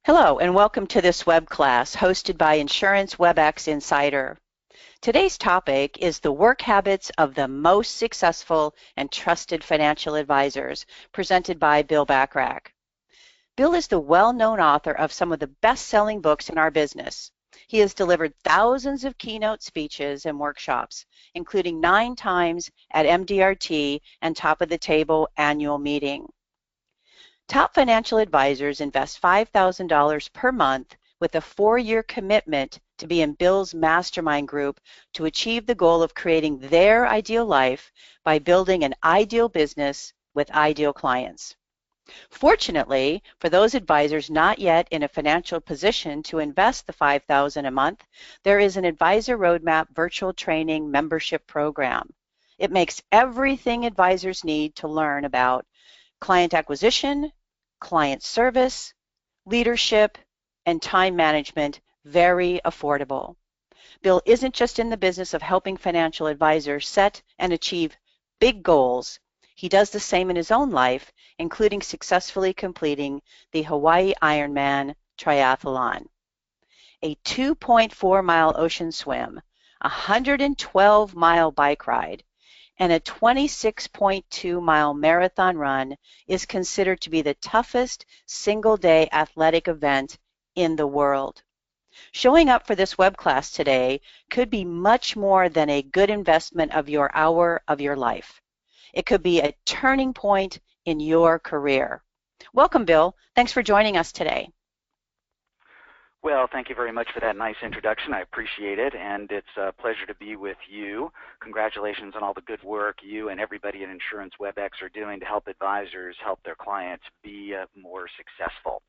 Hello, and welcome to this web class hosted by Insurance WebEx Insider. Today's topic is the work habits of the most successful and trusted financial advisors, presented by Bill Bachrach. Bill is the well-known author of some of the best-selling books in our business. He has delivered thousands of keynote speeches and workshops, including 9 times at MDRT and Top of the Table annual meeting. Top financial advisors invest $5,000 per month with a 4-year commitment to be in Bill's mastermind group to achieve the goal of creating their ideal life by building an ideal business with ideal clients. Fortunately, for those advisors not yet in a financial position to invest the $5,000 a month, there is an Advisor Roadmap virtual training membership program. It makes everything advisors need to learn about client acquisition, client service, leadership, and time management very affordable. Bill isn't just in the business of helping financial advisors set and achieve big goals. He does the same in his own life, including successfully completing the Hawaii Ironman triathlon, a 2.4-mile ocean swim, a 112-mile bike ride, and a 26.2-mile marathon run is considered to be the toughest single-day athletic event in the world. Showing up for this web class today could be much more than a good investment of your hour of your life. It could be a turning point in your career. Welcome, Bill. Thanks for joining us today. Well, thank you very much for that nice introduction. I appreciate it, and it's a pleasure to be with you. Congratulations on all the good work you and everybody at Insurance WebEx are doing to help advisors help their clients be more successful.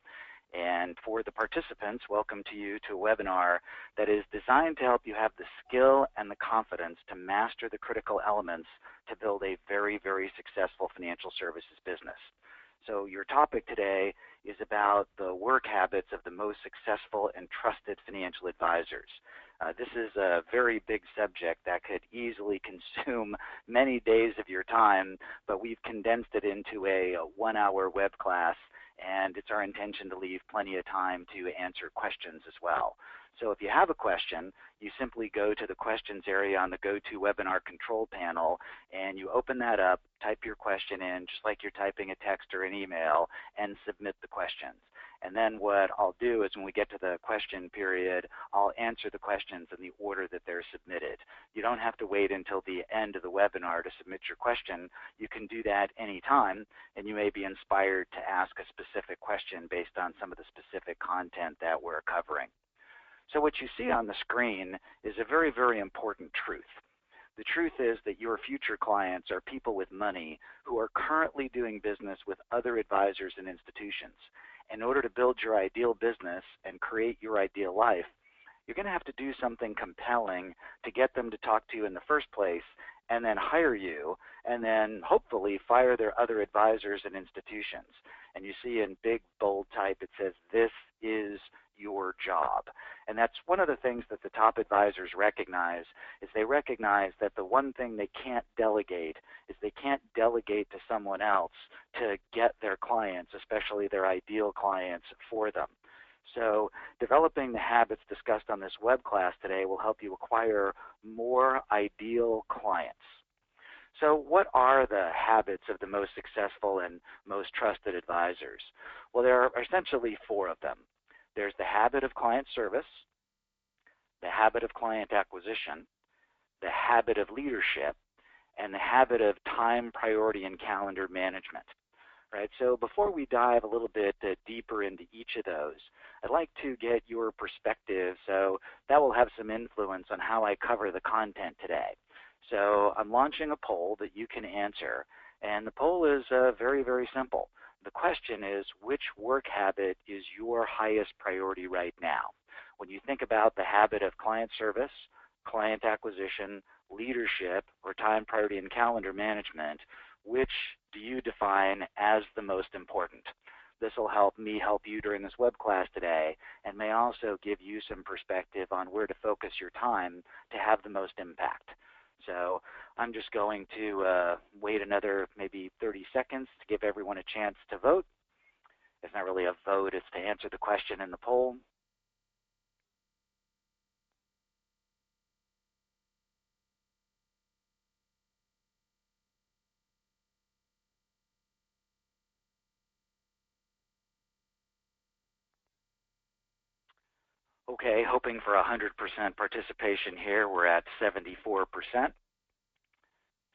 And for the participants, welcome to you to a webinar that is designed to help you have the skill and the confidence to master the critical elements to build a very, very successful financial services business. So your topic today is about the work habits of the most successful and trusted financial advisors. This is a very big subject that could easily consume many days of your time, but we've condensed it into a 1-hour web class, and it's our intention to leave plenty of time to answer questions as well. So if you have a question, you simply go to the questions area on the GoToWebinar control panel, and you open that up, type your question in just like you're typing a text or an email, and submit the questions. And then what I'll do is when we get to the question period, I'll answer the questions in the order that they're submitted. You don't have to wait until the end of the webinar to submit your question. You can do that anytime, and you may be inspired to ask a specific question based on some of the specific content that we're covering. So what you see on the screen is a very, very important truth. The truth is that your future clients are people with money who are currently doing business with other advisors and institutions. In order to build your ideal business and create your ideal life, you're going to have to do something compelling to get them to talk to you in the first place, and then hire you, and then hopefully fire their other advisors and institutions. And you see in big bold type it says, "This is your job." And that's one of the things that the top advisors recognize, is they recognize that the one thing they can't delegate is they can't delegate to someone else to get their clients, especially their ideal clients, for them. So developing the habits discussed on this web class today will help you acquire more ideal clients. So what are the habits of the most successful and most trusted advisors? Well, there are essentially 4 of them. There's the habit of client service, the habit of client acquisition, the habit of leadership, and the habit of time, priority, and calendar management. Right? So before we dive a little bit deeper into each of those, I'd like to get your perspective, so that will have some influence on how I cover the content today. So I'm launching a poll that you can answer, and the poll is very, very simple. The question is, which work habit is your highest priority right now? When you think about the habit of client service, client acquisition, leadership, or time, priority, and calendar management, which do you define as the most important? This will help me help you during this web class today, and may also give you some perspective on where to focus your time to have the most impact. So I'm just going to wait another maybe 30 seconds to give everyone a chance to vote. It's not really a vote, it's to answer the question in the poll. Okay, hoping for 100% participation here. We're at 74%.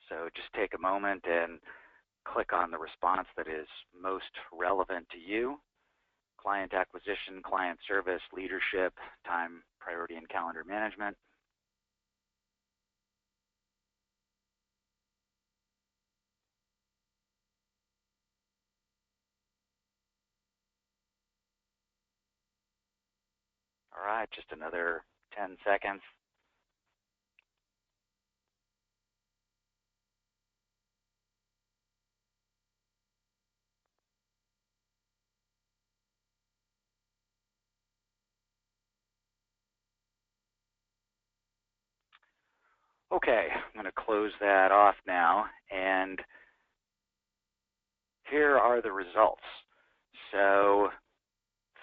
So just take a moment and click on the response that is most relevant to you. Client acquisition, client service, leadership, time, priority, and calendar management. All right, just another 10 seconds. Okay, I'm going to close that off now, and here are the results. So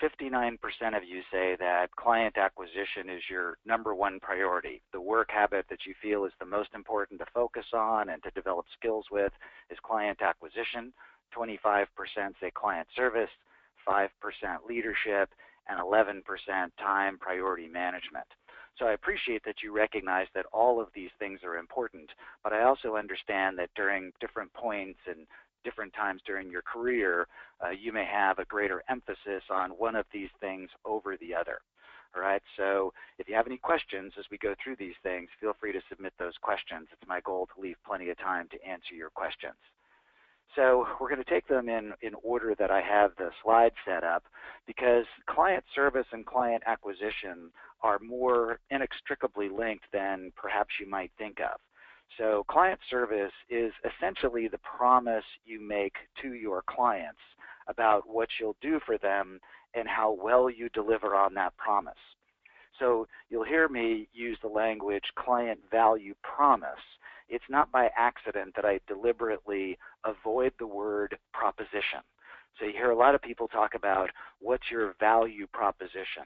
59% of you say that client acquisition is your #1 priority. The work habit that you feel is the most important to focus on and to develop skills with is client acquisition. 25% say client service, 5% leadership, and 11% time priority management. So I appreciate that you recognize that all of these things are important, but I also understand that during different points and different times during your career, you may have a greater emphasis on one of these things over the other. All right, so if you have any questions as we go through these things, feel free to submit those questions. It's my goal to leave plenty of time to answer your questions. So we're going to take them in order that I have the slide set up, because client service and client acquisition are more inextricably linked than perhaps you might think of. So client service is essentially the promise you make to your clients about what you'll do for them and how well you deliver on that promise. So you'll hear me use the language client value promise. It's not by accident that I deliberately avoid the word proposition. So you hear a lot of people talk about what's your value proposition.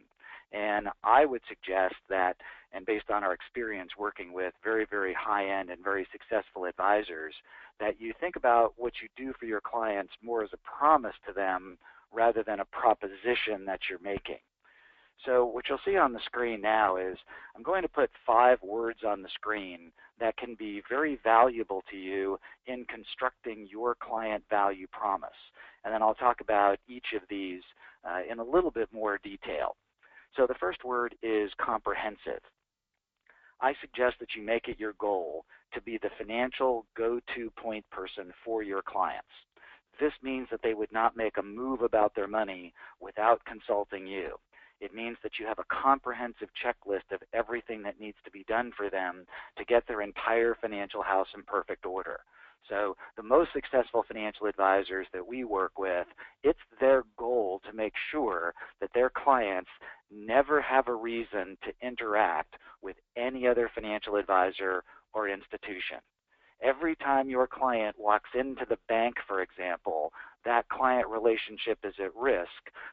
And I would suggest that, and based on our experience working with very, very high-end and very successful advisors, that you think about what you do for your clients more as a promise to them rather than a proposition that you're making. So what you'll see on the screen now is I'm going to put 5 words on the screen that can be very valuable to you in constructing your client value promise. And then I'll talk about each of these in a little bit more detail. So the first word is comprehensive. I suggest that you make it your goal to be the financial go-to point person for your clients. This means that they would not make a move about their money without consulting you. It means that you have a comprehensive checklist of everything that needs to be done for them to get their entire financial house in perfect order. So the most successful financial advisors that we work with, it's their goal to make sure that their clients never have a reason to interact with any other financial advisor or institution. Every time your client walks into the bank, for example, that client relationship is at risk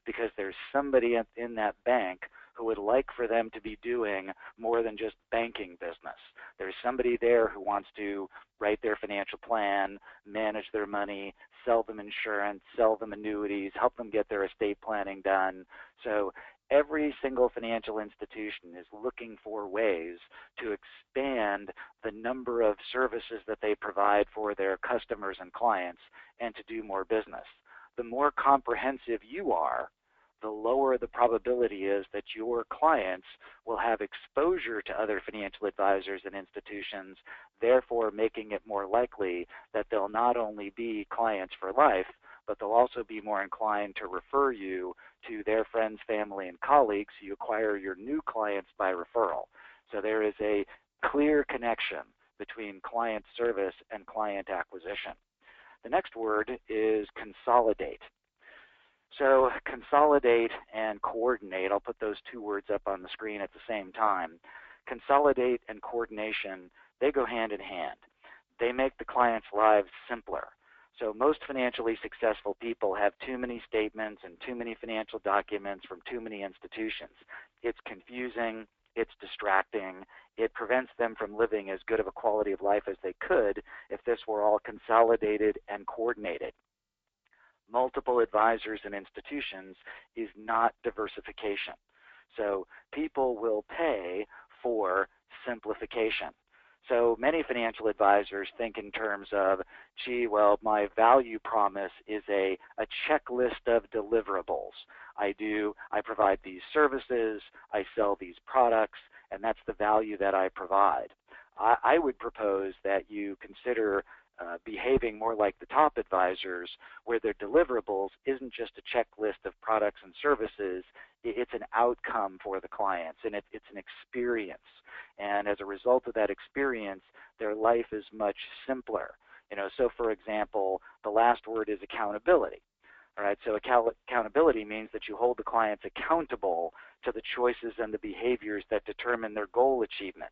because there's somebody in that bank who would like for them to be doing more than just banking business. There's somebody there who wants to write their financial plan, manage their money, sell them insurance, sell them annuities, help them get their estate planning done. So every single financial institution is looking for ways to expand the number of services that they provide for their customers and clients and to do more business. The more comprehensive you are, the lower the probability is that your clients will have exposure to other financial advisors and institutions, therefore making it more likely that they'll not only be clients for life, but they'll also be more inclined to refer you to their friends, family, and colleagues. You acquire your new clients by referral. So there is a clear connection between client service and client acquisition. The next word is consolidate. So consolidate and coordinate, I'll put those 2 words up on the screen at the same time. Consolidate and coordination, they go hand in hand. They make the client's lives simpler. So most financially successful people have too many statements and too many financial documents from too many institutions. It's confusing, it's distracting, it prevents them from living as good of a quality of life as they could if this were all consolidated and coordinated. Multiple advisors and institutions is not diversification. So people will pay for simplification. So many financial advisors think in terms of, gee, well, my value promise is a checklist of deliverables. I provide these services, I sell these products, and that's the value that I provide. I would propose that you consider behaving more like the top advisors, where their deliverables isn't just a checklist of products and services, it's an outcome for the clients, and it's an experience. And as a result of that experience, their life is much simpler. So for example, the last word is accountability. All right, so accountability means that you hold the clients accountable to the choices and the behaviors that determine their goal achievement.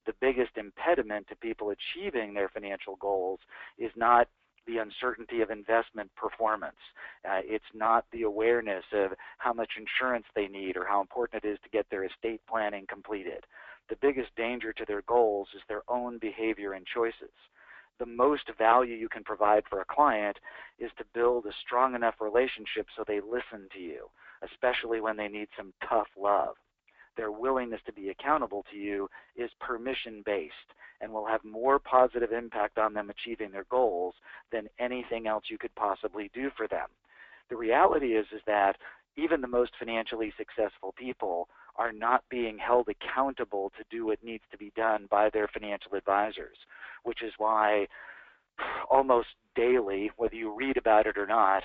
The biggest impediment to people achieving their financial goals is not the uncertainty of investment performance. It's not the awareness of how much insurance they need or how important it is to get their estate planning completed. The biggest danger to their goals is their own behavior and choices. The most value you can provide for a client is to build a strong enough relationship so they listen to you, especially when they need some tough love. Their willingness to be accountable to you is permission-based and will have more positive impact on them achieving their goals than anything else you could possibly do for them. The reality is that even the most financially successful people are not being held accountable to do what needs to be done by their financial advisors, which is why almost daily, whether you read about it or not,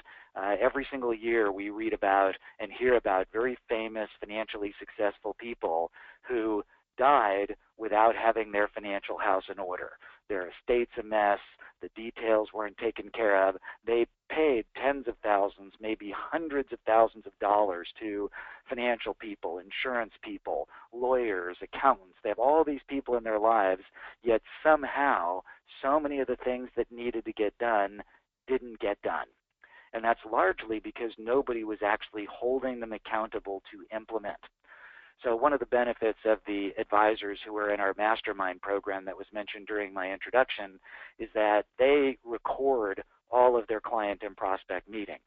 every single year we read about and hear about very famous financially successful people who died without having their financial house in order. Their estate's a mess, the details weren't taken care of, they paid tens of thousands, maybe hundreds of thousands of dollars to financial people, insurance people, lawyers, accountants. They have all these people in their lives, yet somehow so many of the things that needed to get done didn't get done. And that's largely because nobody was actually holding them accountable to implement. So one of the benefits of the advisors who are in our mastermind program that was mentioned during my introduction is that they record all of their client and prospect meetings.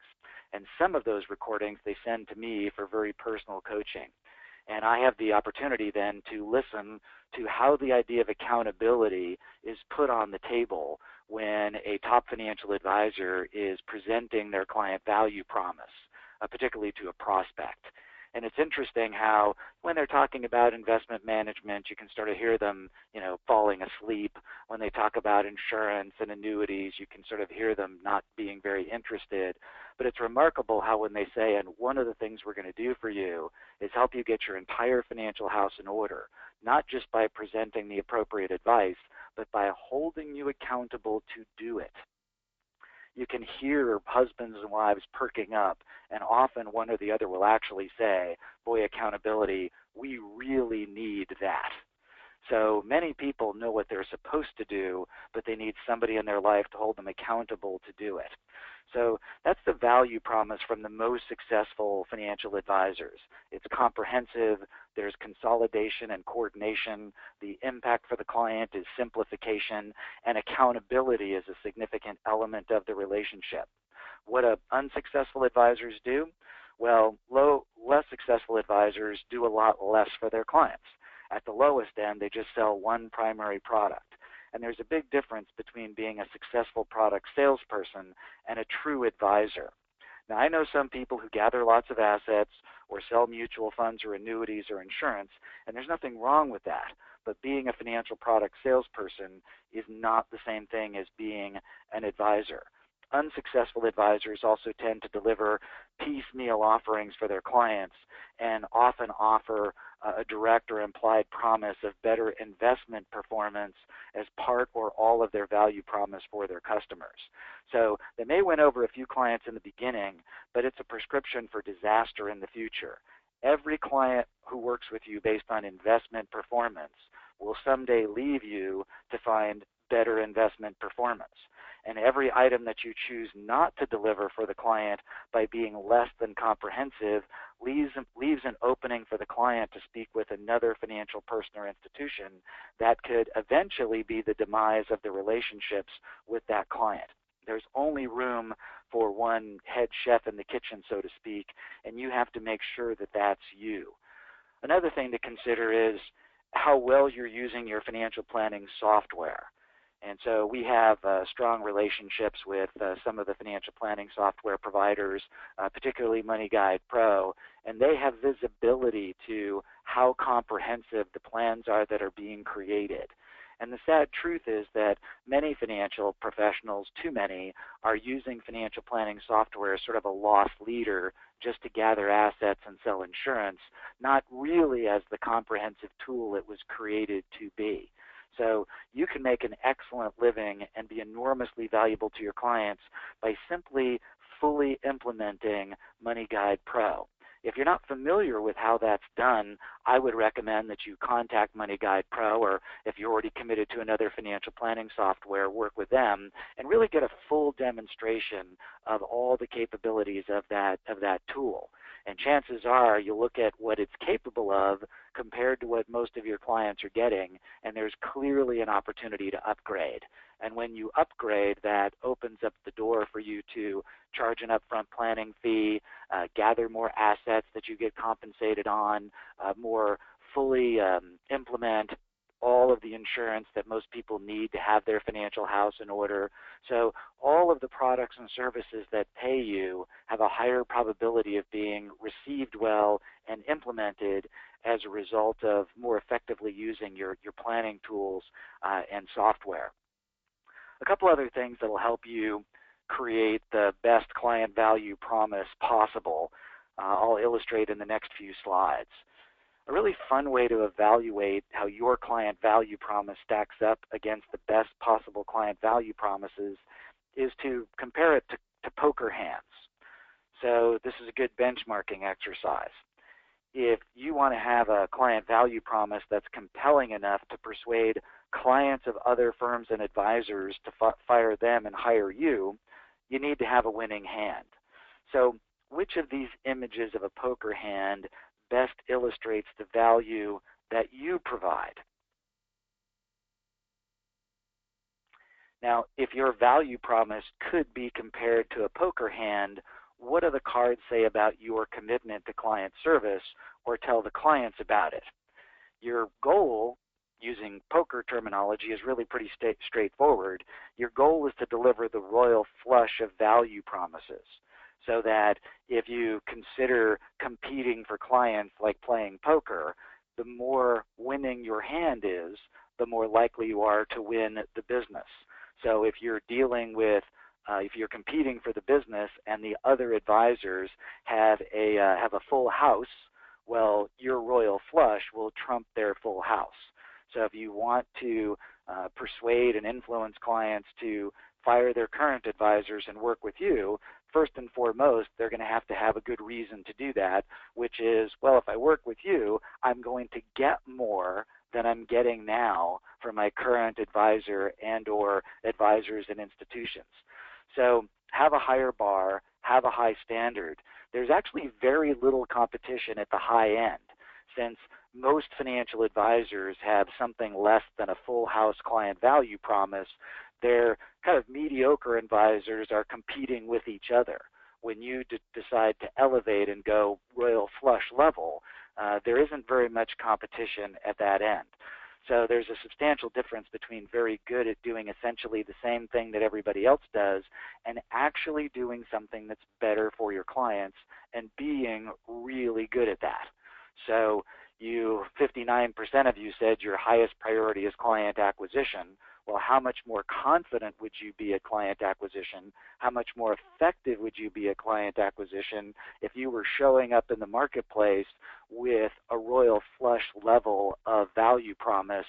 And some of those recordings they send to me for very personal coaching. And I have the opportunity then to listen to how the idea of accountability is put on the table when a top financial advisor is presenting their client value promise, particularly to a prospect. And it's interesting how when they're talking about investment management, you can sort of hear them, falling asleep. When they talk about insurance and annuities, you can sort of hear them not being very interested. But it's remarkable how when they say, and one of the things we're going to do for you is help you get your entire financial house in order, not just by presenting the appropriate advice, but by holding you accountable to do it. You can hear husbands and wives perking up, and often one or the other will actually say, boy, accountability, we really need that. So many people know what they're supposed to do, but they need somebody in their life to hold them accountable to do it. So that's the value promise from the most successful financial advisors. It's comprehensive, there's consolidation and coordination, the impact for the client is simplification, and accountability is a significant element of the relationship. What do unsuccessful advisors do? Well, less successful advisors do a lot less for their clients. At the lowest end, they just sell one primary product. And there's a big difference between being a successful product salesperson and a true advisor. Now, I know some people who gather lots of assets or sell mutual funds or annuities or insurance, and there's nothing wrong with that. But being a financial product salesperson is not the same thing as being an advisor. Unsuccessful advisors also tend to deliver piecemeal offerings for their clients and often offer a direct or implied promise of better investment performance as part or all of their value promise for their customers. So they may win over a few clients in the beginning, but it's a prescription for disaster in the future. Every client who works with you based on investment performance will someday leave you to find better investment performance. and every item that you choose not to deliver for the client by being less than comprehensive leaves an opening for the client to speak with another financial person or institution that could eventually be the demise of the relationships with that client. There's only room for one head chef in the kitchen, so to speak, and you have to make sure that that's you. Another thing to consider is how well you're using your financial planning software. And so we have strong relationships with some of the financial planning software providers, particularly MoneyGuide Pro, and they have visibility to how comprehensive the plans are that are being created. And the sad truth is that many financial professionals, too many, are using financial planning software as sort of a lost leader just to gather assets and sell insurance, not really as the comprehensive tool it was created to be. So you can make an excellent living and be enormously valuable to your clients by simply fully implementing MoneyGuide Pro. If you're not familiar with how that's done, I would recommend that you contact MoneyGuide Pro, or if you're already committed to another financial planning software, work with them and really get a full demonstration of all the capabilities of that tool. And chances are you'll look at what it's capable of compared to what most of your clients are getting, and there's clearly an opportunity to upgrade. And when you upgrade, that opens up the door for you to charge an upfront planning fee, gather more assets that you get compensated on, more fully implement all of the insurance that most people need to have their financial house in order. So all of the products and services that pay you have a higher probability of being received well and implemented as a result of more effectively using your planning tools and software. A couple other things that will help you create the best client value promise possible, I'll illustrate in the next few slides. A really fun way to evaluate how your client value promise stacks up against the best possible client value promises is to compare it to poker hands. So this is a good benchmarking exercise. If you want to have a client value promise that's compelling enough to persuade clients of other firms and advisors to fire them and hire you, you need to have a winning hand. So which of these images of a poker hand best illustrates the value that you provide? Now, if your value promise could be compared to a poker hand, what do the cards say about your commitment to client service, or tell the clients about it? Your goal, using poker terminology, is really pretty straightforward. Your goal is to deliver the royal flush of value promises, so that if you consider competing for clients like playing poker, the more winning your hand is, the more likely you are to win the business. So if you're dealing with if you're competing for the business and the other advisors have a full house, well, your royal flush will trump their full house. So if you want to persuade and influence clients to fire their current advisors and work with you, first and foremost, they're going to have a good reason to do that, which is, well, if I work with you, I'm going to get more than I'm getting now from my current advisor and or advisors and institutions. So have a higher bar, have a high standard. There's actually very little competition at the high end, since most financial advisors have something less than a full house client value promise. Their kind of mediocre advisors are competing with each other. When you decide to elevate and go royal flush level, there isn't very much competition at that end. So there's a substantial difference between very good at doing essentially the same thing that everybody else does and actually doing something that's better for your clients and being really good at that. So 59% of you said your highest priority is client acquisition. Well, how much more confident would you be at client acquisition? How much more effective would you be at client acquisition if you were showing up in the marketplace with a royal flush level of value promise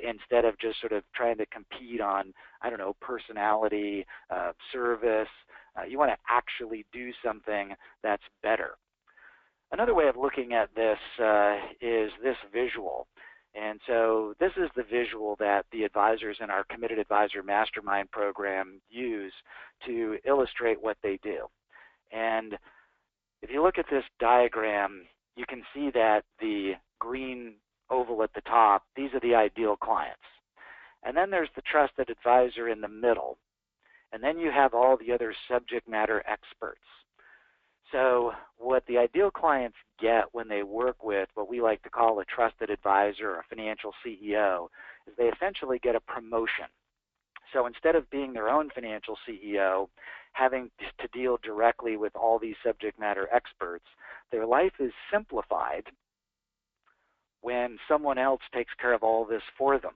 instead of just sort of trying to compete on, I don't know, personality, service? You want to actually do something that's better. Another way of looking at this is this visual. And so this is the visual that the advisors in our Committed Advisor Mastermind program use to illustrate what they do. And if you look at this diagram, you can see that the green oval at the top, these are the ideal clients. And then there's the trusted advisor in the middle. And then you have all the other subject matter experts. So what the ideal clients get when they work with what we like to call a trusted advisor or a financial CEO is they essentially get a promotion. So instead of being their own financial CEO, having to deal directly with all these subject matter experts, their life is simplified when someone else takes care of all this for them.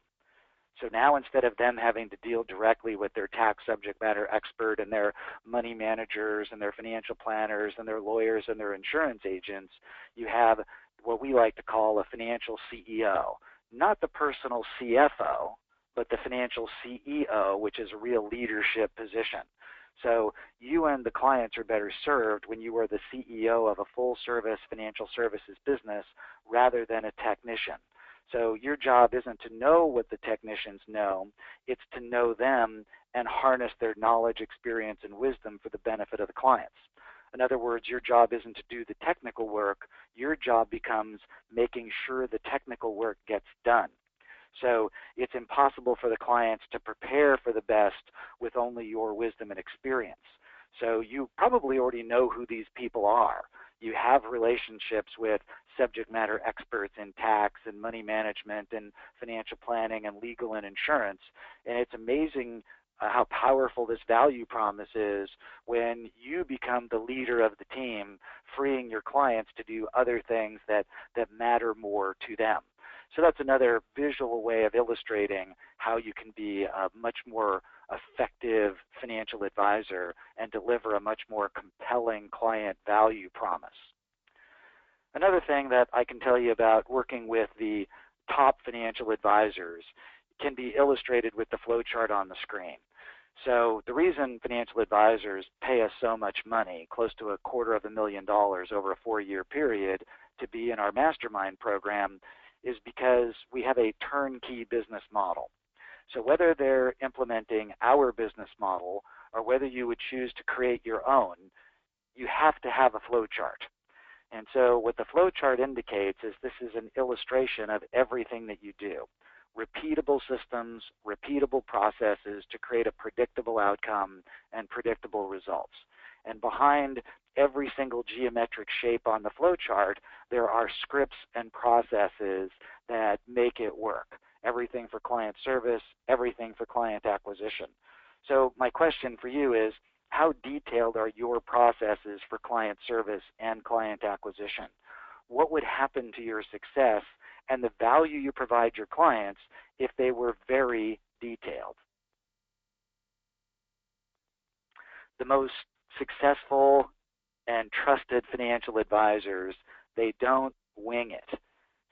So now instead of them having to deal directly with their tax subject matter expert and their money managers and their financial planners and their lawyers and their insurance agents, you have what we like to call a financial CEO. Not the personal CFO, but the financial CEO, which is a real leadership position. So you and the clients are better served when you are the CEO of a full-service financial services business rather than a technician. So your job isn't to know what the technicians know, it's to know them and harness their knowledge, experience, and wisdom for the benefit of the clients. In other words, your job isn't to do the technical work, your job becomes making sure the technical work gets done. So it's impossible for the clients to prepare for the best with only your wisdom and experience. So you probably already know who these people are. You have relationships with subject matter experts in tax and money management and financial planning and legal and insurance. And it's amazing how powerful this value promise is when you become the leader of the team, freeing your clients to do other things that matter more to them. So that's another visual way of illustrating how you can be a much more effective financial advisor and deliver a much more compelling client value promise. Another thing that I can tell you about working with the top financial advisors can be illustrated with the flow chart on the screen. So the reason financial advisors pay us so much money, close to $250,000 over a 4-year period, to be in our mastermind program is because we have a turnkey business model. So whether they're implementing our business model or whether you would choose to create your own, you have to have a flow chart. And so what the flow chart indicates is this is an illustration of everything that you do. Repeatable systems, repeatable processes to create a predictable outcome and predictable results. And behind every single geometric shape on the flow chart, there are scripts and processes that make it work. Everything for client service, everything for client acquisition. So my question for you is, how detailed are your processes for client service and client acquisition? What would happen to your success and the value you provide your clients if they were very detailed? The most successful and trusted financial advisors, they don't wing it.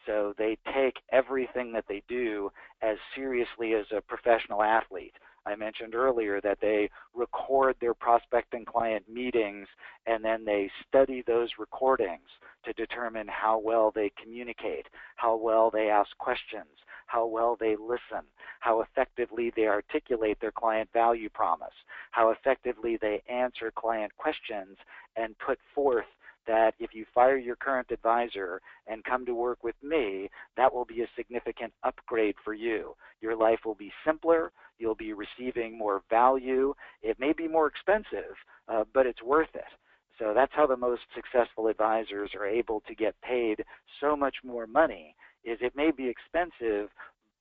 So they take everything that they do as seriously as a professional athlete. I mentioned earlier that they record their prospect and client meetings and then they study those recordings to determine how well they communicate, how well they ask questions, how well they listen, how effectively they articulate their client value promise, how effectively they answer client questions and put forth that if you fire your current advisor and come to work with me, that will be a significant upgrade for you. Your life will be simpler, you'll be receiving more value. It may be more expensive, but it's worth it. So that's how the most successful advisors are able to get paid so much more money, is it may be expensive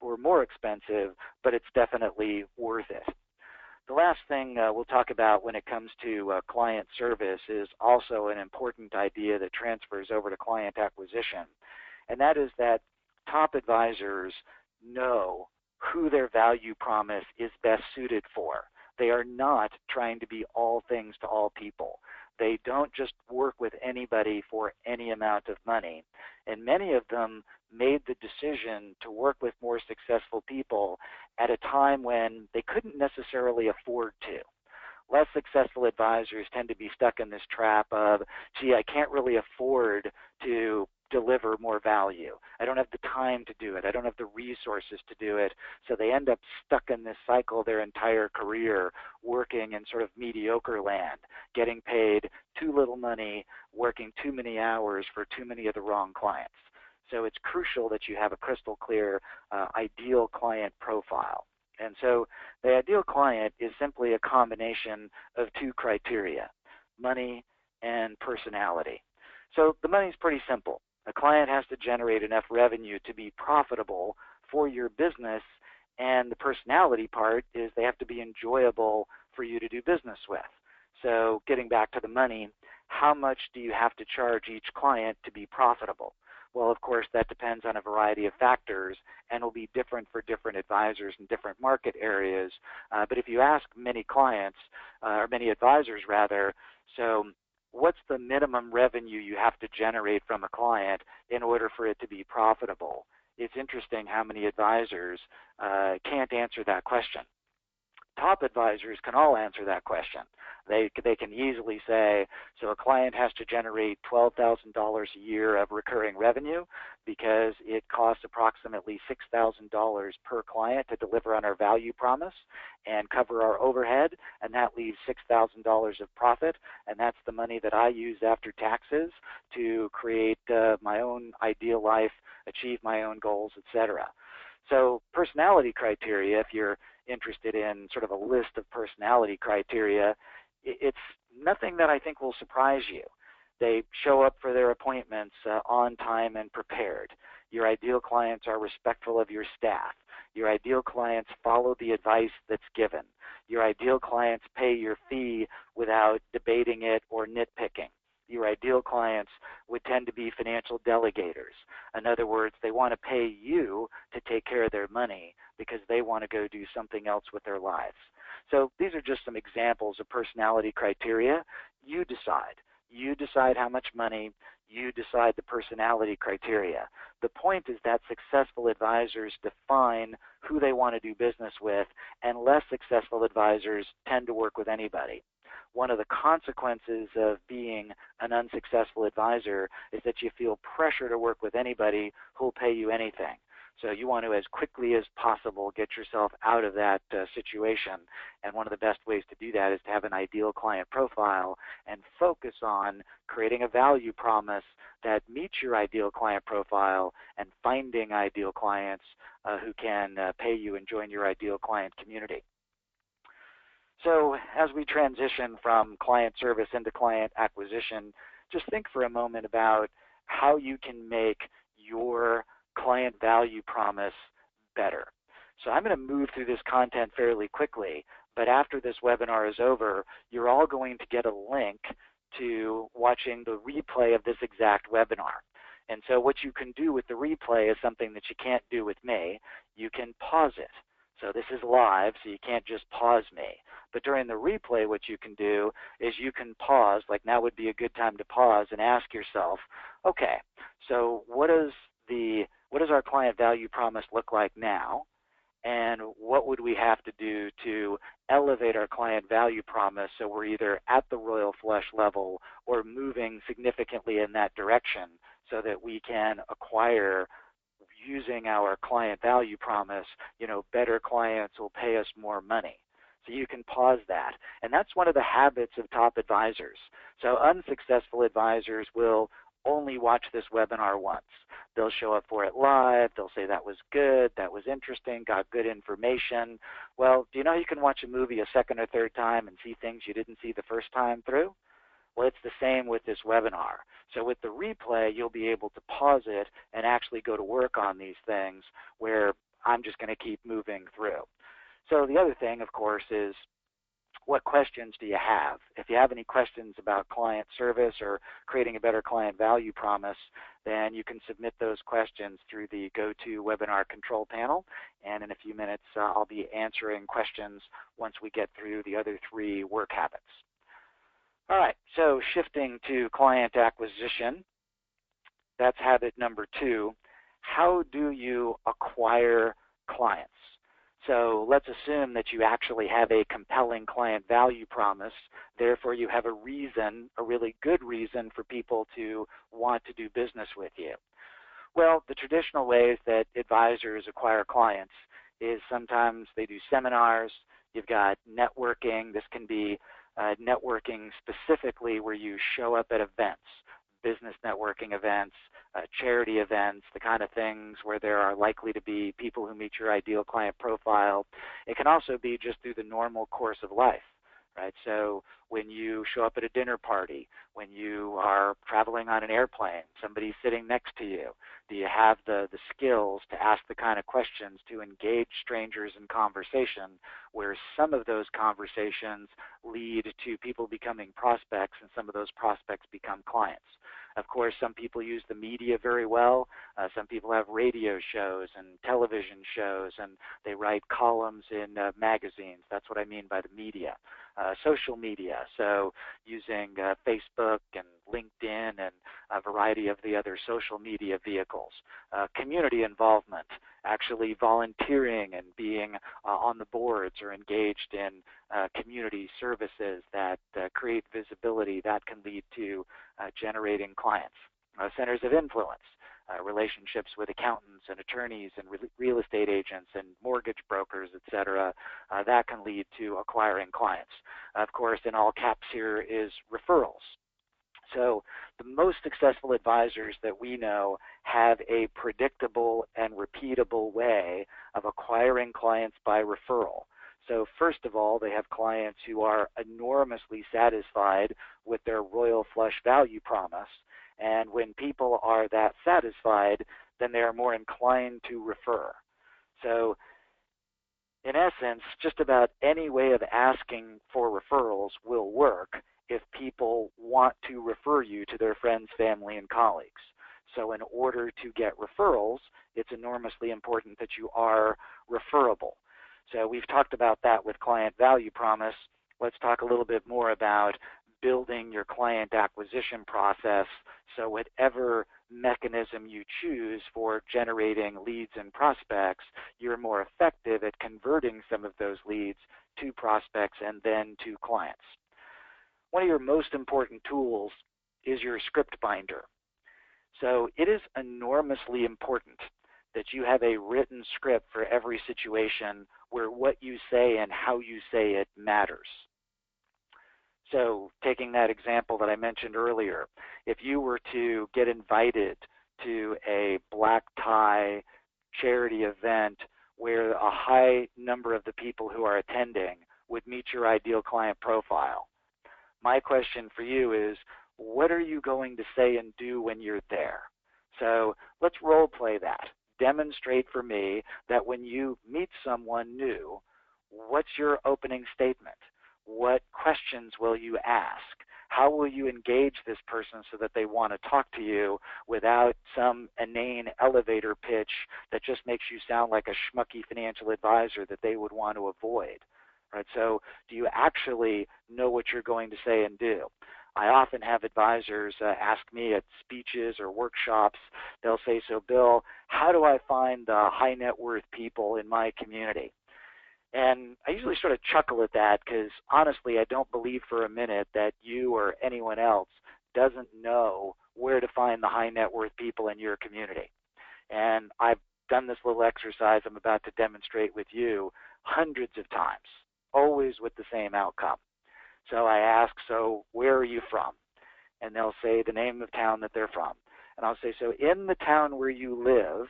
or more expensive, but it's definitely worth it. The last thing we'll talk about when it comes to client service is also an important idea that transfers over to client acquisition, and that is that top advisors know who their value promise is best suited for. They are not trying to be all things to all people. They don't just work with anybody for any amount of money. And many of them made the decision to work with more successful people at a time when they couldn't necessarily afford to. Less successful advisors tend to be stuck in this trap of, gee, I can't really afford to deliver more value. I don't have the time to do it. I don't have the resources to do it. So they end up stuck in this cycle their entire career, working in sort of mediocre land, getting paid too little money, working too many hours for too many of the wrong clients. So it's crucial that you have a crystal clear ideal client profile. And so the ideal client is simply a combination of two criteria, money and personality. So the money is pretty simple. A client has to generate enough revenue to be profitable for your business, and the personality part is they have to be enjoyable for you to do business with. So getting back to the money, how much do you have to charge each client to be profitable? Well, of course, that depends on a variety of factors and will be different for different advisors in different market areas. But if you ask many clients, or many advisors rather, so what's the minimum revenue you have to generate from a client in order for it to be profitable? It's interesting how many advisors can't answer that question. Top advisors can all answer that question. They can easily say, so a client has to generate $12,000 a year of recurring revenue because it costs approximately $6,000 per client to deliver on our value promise and cover our overhead, and that leaves $6,000 of profit, and that's the money that I use after taxes to create my own ideal life, achieve my own goals, etc. So personality criteria, if you're interested in sort of a list of personality criteria, it's nothing that I think will surprise you. They show up for their appointments on time and prepared. Your ideal clients are respectful of your staff. Your ideal clients follow the advice that's given. Your ideal clients pay your fee without debating it or nitpicking. Your ideal clients would tend to be financial delegators. In other words, they want to pay you to take care of their money because they want to go do something else with their lives. So these are just some examples of personality criteria. You decide. You decide how much money. You decide the personality criteria. The point is that successful advisors define who they want to do business with, and less successful advisors tend to work with anybody. One of the consequences of being an unsuccessful advisor is that you feel pressure to work with anybody who will pay you anything. So you want to, as quickly as possible, get yourself out of that situation. And one of the best ways to do that is to have an ideal client profile and focus on creating a value promise that meets your ideal client profile and finding ideal clients who can pay you and join your ideal client community. So as we transition from client service into client acquisition, just think for a moment about how you can make your client value promise better. So I'm going to move through this content fairly quickly, but after this webinar is over, you're all going to get a link to watching the replay of this exact webinar. And so what you can do with the replay is something that you can't do with me. You can pause it. So this is live, so you can't just pause me. But during the replay, what you can do is you can pause, like now would be a good time to pause and ask yourself, okay, so what does our client value promise look like now? And what would we have to do to elevate our client value promise so we're either at the royal flush level or moving significantly in that direction so that we can acquire, using our client value promise, better clients will pay us more money. So you can pause that. And that's one of the habits of top advisors. So unsuccessful advisors will only watch this webinar once. They'll show up for it live. They'll say that was good, that was interesting, got good information. Well, do you know you can watch a movie a second or third time and see things you didn't see the first time through? Well, it's the same with this webinar. So with the replay, you'll be able to pause it and actually go to work on these things where I'm just going to keep moving through. So the other thing, of course, is what questions do you have? If you have any questions about client service or creating a better client value promise, then you can submit those questions through the GoToWebinar control panel. And in a few minutes, I'll be answering questions once we get through the other three work habits. All right, so shifting to client acquisition, that's habit number 2. How do you acquire clients? So let's assume that you actually have a compelling client value promise. Therefore, you have a reason, a really good reason for people to want to do business with you. Well, the traditional ways that advisors acquire clients is sometimes they do seminars. You've got networking. This can be networking specifically where you show up at events, business networking events, charity events, the kind of things where there are likely to be people who meet your ideal client profile. It can also be just through the normal course of life, right? So when you show up at a dinner party, when you are traveling on an airplane, somebody's sitting next to you, do you have the skills to ask the kind of questions to engage strangers in conversation, where some of those conversations lead to people becoming prospects and some of those prospects become clients? Of course, some people use the media very well. Some people have radio shows and television shows, and they write columns in magazines. That's what I mean by the media. Social media, so using Facebook and LinkedIn and a variety of the other social media vehicles. Community involvement, actually volunteering and being on the boards or engaged in community services that create visibility, that can lead to generating clients. Centers of influence, relationships with accountants and attorneys and real estate agents and mortgage brokers, etc., that can lead to acquiring clients. Of course, in all caps here is referrals. So the most successful advisors that we know have a predictable and repeatable way of acquiring clients by referral. So first of all, they have clients who are enormously satisfied with their Royal Flush value promise. And when people are that satisfied, then they are more inclined to refer. So in essence, just about any way of asking for referrals will work if people want to refer you to their friends, family, and colleagues. So in order to get referrals, it's enormously important that you are referable. So we've talked about that with client value promise. Let's talk a little bit more about building your client acquisition process, so whatever mechanism you choose for generating leads and prospects, you're more effective at converting some of those leads to prospects and then to clients. One of your most important tools is your script binder. So it is enormously important that you have a written script for every situation where what you say and how you say it matters. So taking that example that I mentioned earlier, if you were to get invited to a black tie charity event where a high number of the people who are attending would meet your ideal client profile, my question for you is, what are you going to say and do when you're there? So let's role play that. Demonstrate for me that when you meet someone new, what's your opening statement? What questions will you ask? How will you engage this person so that they want to talk to you without some inane elevator pitch that just makes you sound like a schmucky financial advisor that they would want to avoid? Right? So do you actually know what you're going to say and do? I often have advisors ask me at speeches or workshops, they'll say, so Bill, how do I find the high net worth people in my community? And I usually sort of chuckle at that because honestly, I don't believe for a minute that you or anyone else doesn't know where to find the high net worth people in your community. And I've done this little exercise I'm about to demonstrate with you hundreds of times, always with the same outcome. So I ask, so where are you from? And they'll say the name of town that they're from. And I'll say, so in the town where you live,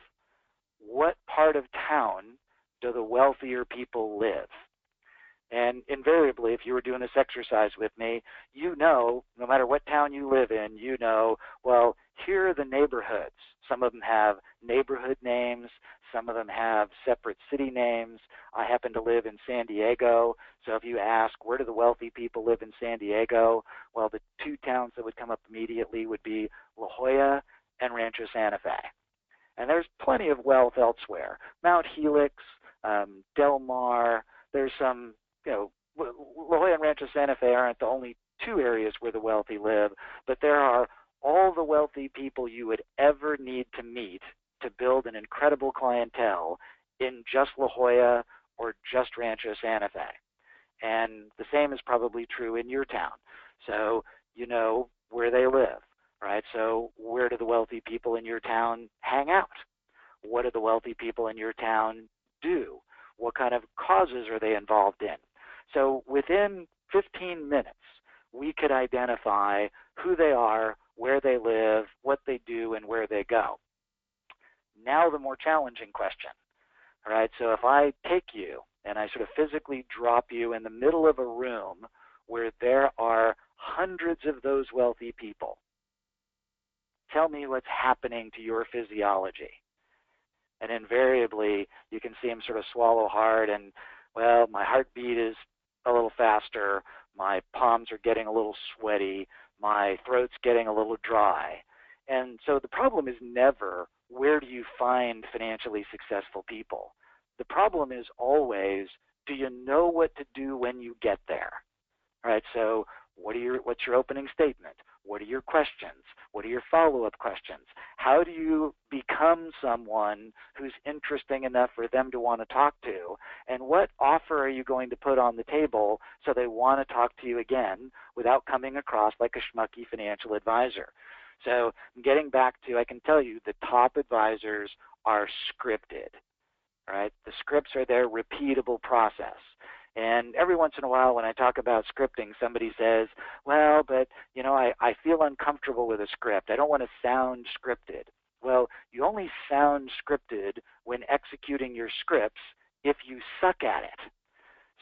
what part of town do the wealthier people live? And invariably, if you were doing this exercise with me, you know, no matter what town you live in, you know, well, here are the neighborhoods. Some of them have neighborhood names. Some of them have separate city names. I happen to live in San Diego, so if you ask, where do the wealthy people live in San Diego? Well, the two towns that would come up immediately would be La Jolla and Rancho Santa Fe. And there's plenty of wealth elsewhere. Mount Helix, Del Mar, there's some, you know, La Jolla and Rancho Santa Fe aren't the only two areas where the wealthy live, but there are all the wealthy people you would ever need to meet to build an incredible clientele in just La Jolla or just Rancho Santa Fe. And the same is probably true in your town. So you know where they live, right? So where do the wealthy people in your town hang out? What do the wealthy people in your town do? What kind of causes are they involved in? So within 15 minutes, we could identify who they are, where they live, what they do, and where they go. Now the more challenging question, all right? So if I take you and I sort of physically drop you in the middle of a room where there are hundreds of those wealthy people, tell me what's happening to your physiology. And invariably, you can see them sort of swallow hard and, well, my heartbeat is a little faster, my palms are getting a little sweaty, my throat's getting a little dry. And so the problem is never where do you find financially successful people. The problem is always, do you know what to do when you get there? All right, so what's your opening statement? What are your questions? What are your follow-up questions? How do you become someone who's interesting enough for them to want to talk to? And what offer are you going to put on the table so they want to talk to you again without coming across like a schmucky financial advisor? So getting back to, I can tell you, the top advisors are scripted. Right? The scripts are their repeatable process. And every once in a while when I talk about scripting, somebody says, well, but you know, I feel uncomfortable with a script. I don't want to sound scripted. Well, you only sound scripted when executing your scripts if you suck at it.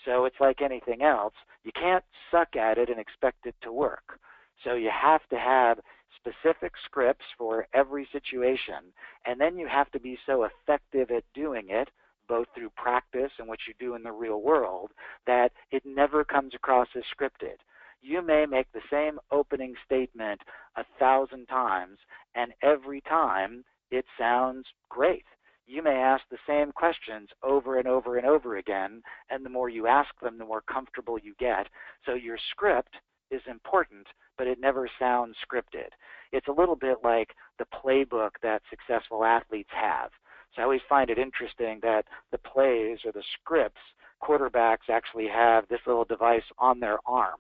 So it's like anything else. You can't suck at it and expect it to work. So you have to have specific scripts for every situation, and then you have to be so effective at doing it, both through practice and what you do in the real world, that it never comes across as scripted. You may make the same opening statement 1,000 times, and every time it sounds great. You may ask the same questions over and over and over again, and the more you ask them, the more comfortable you get. So your script is important, but it never sounds scripted. It's a little bit like the playbook that successful athletes have. So I always find it interesting that the plays or the scripts, quarterbacks actually have this little device on their arm.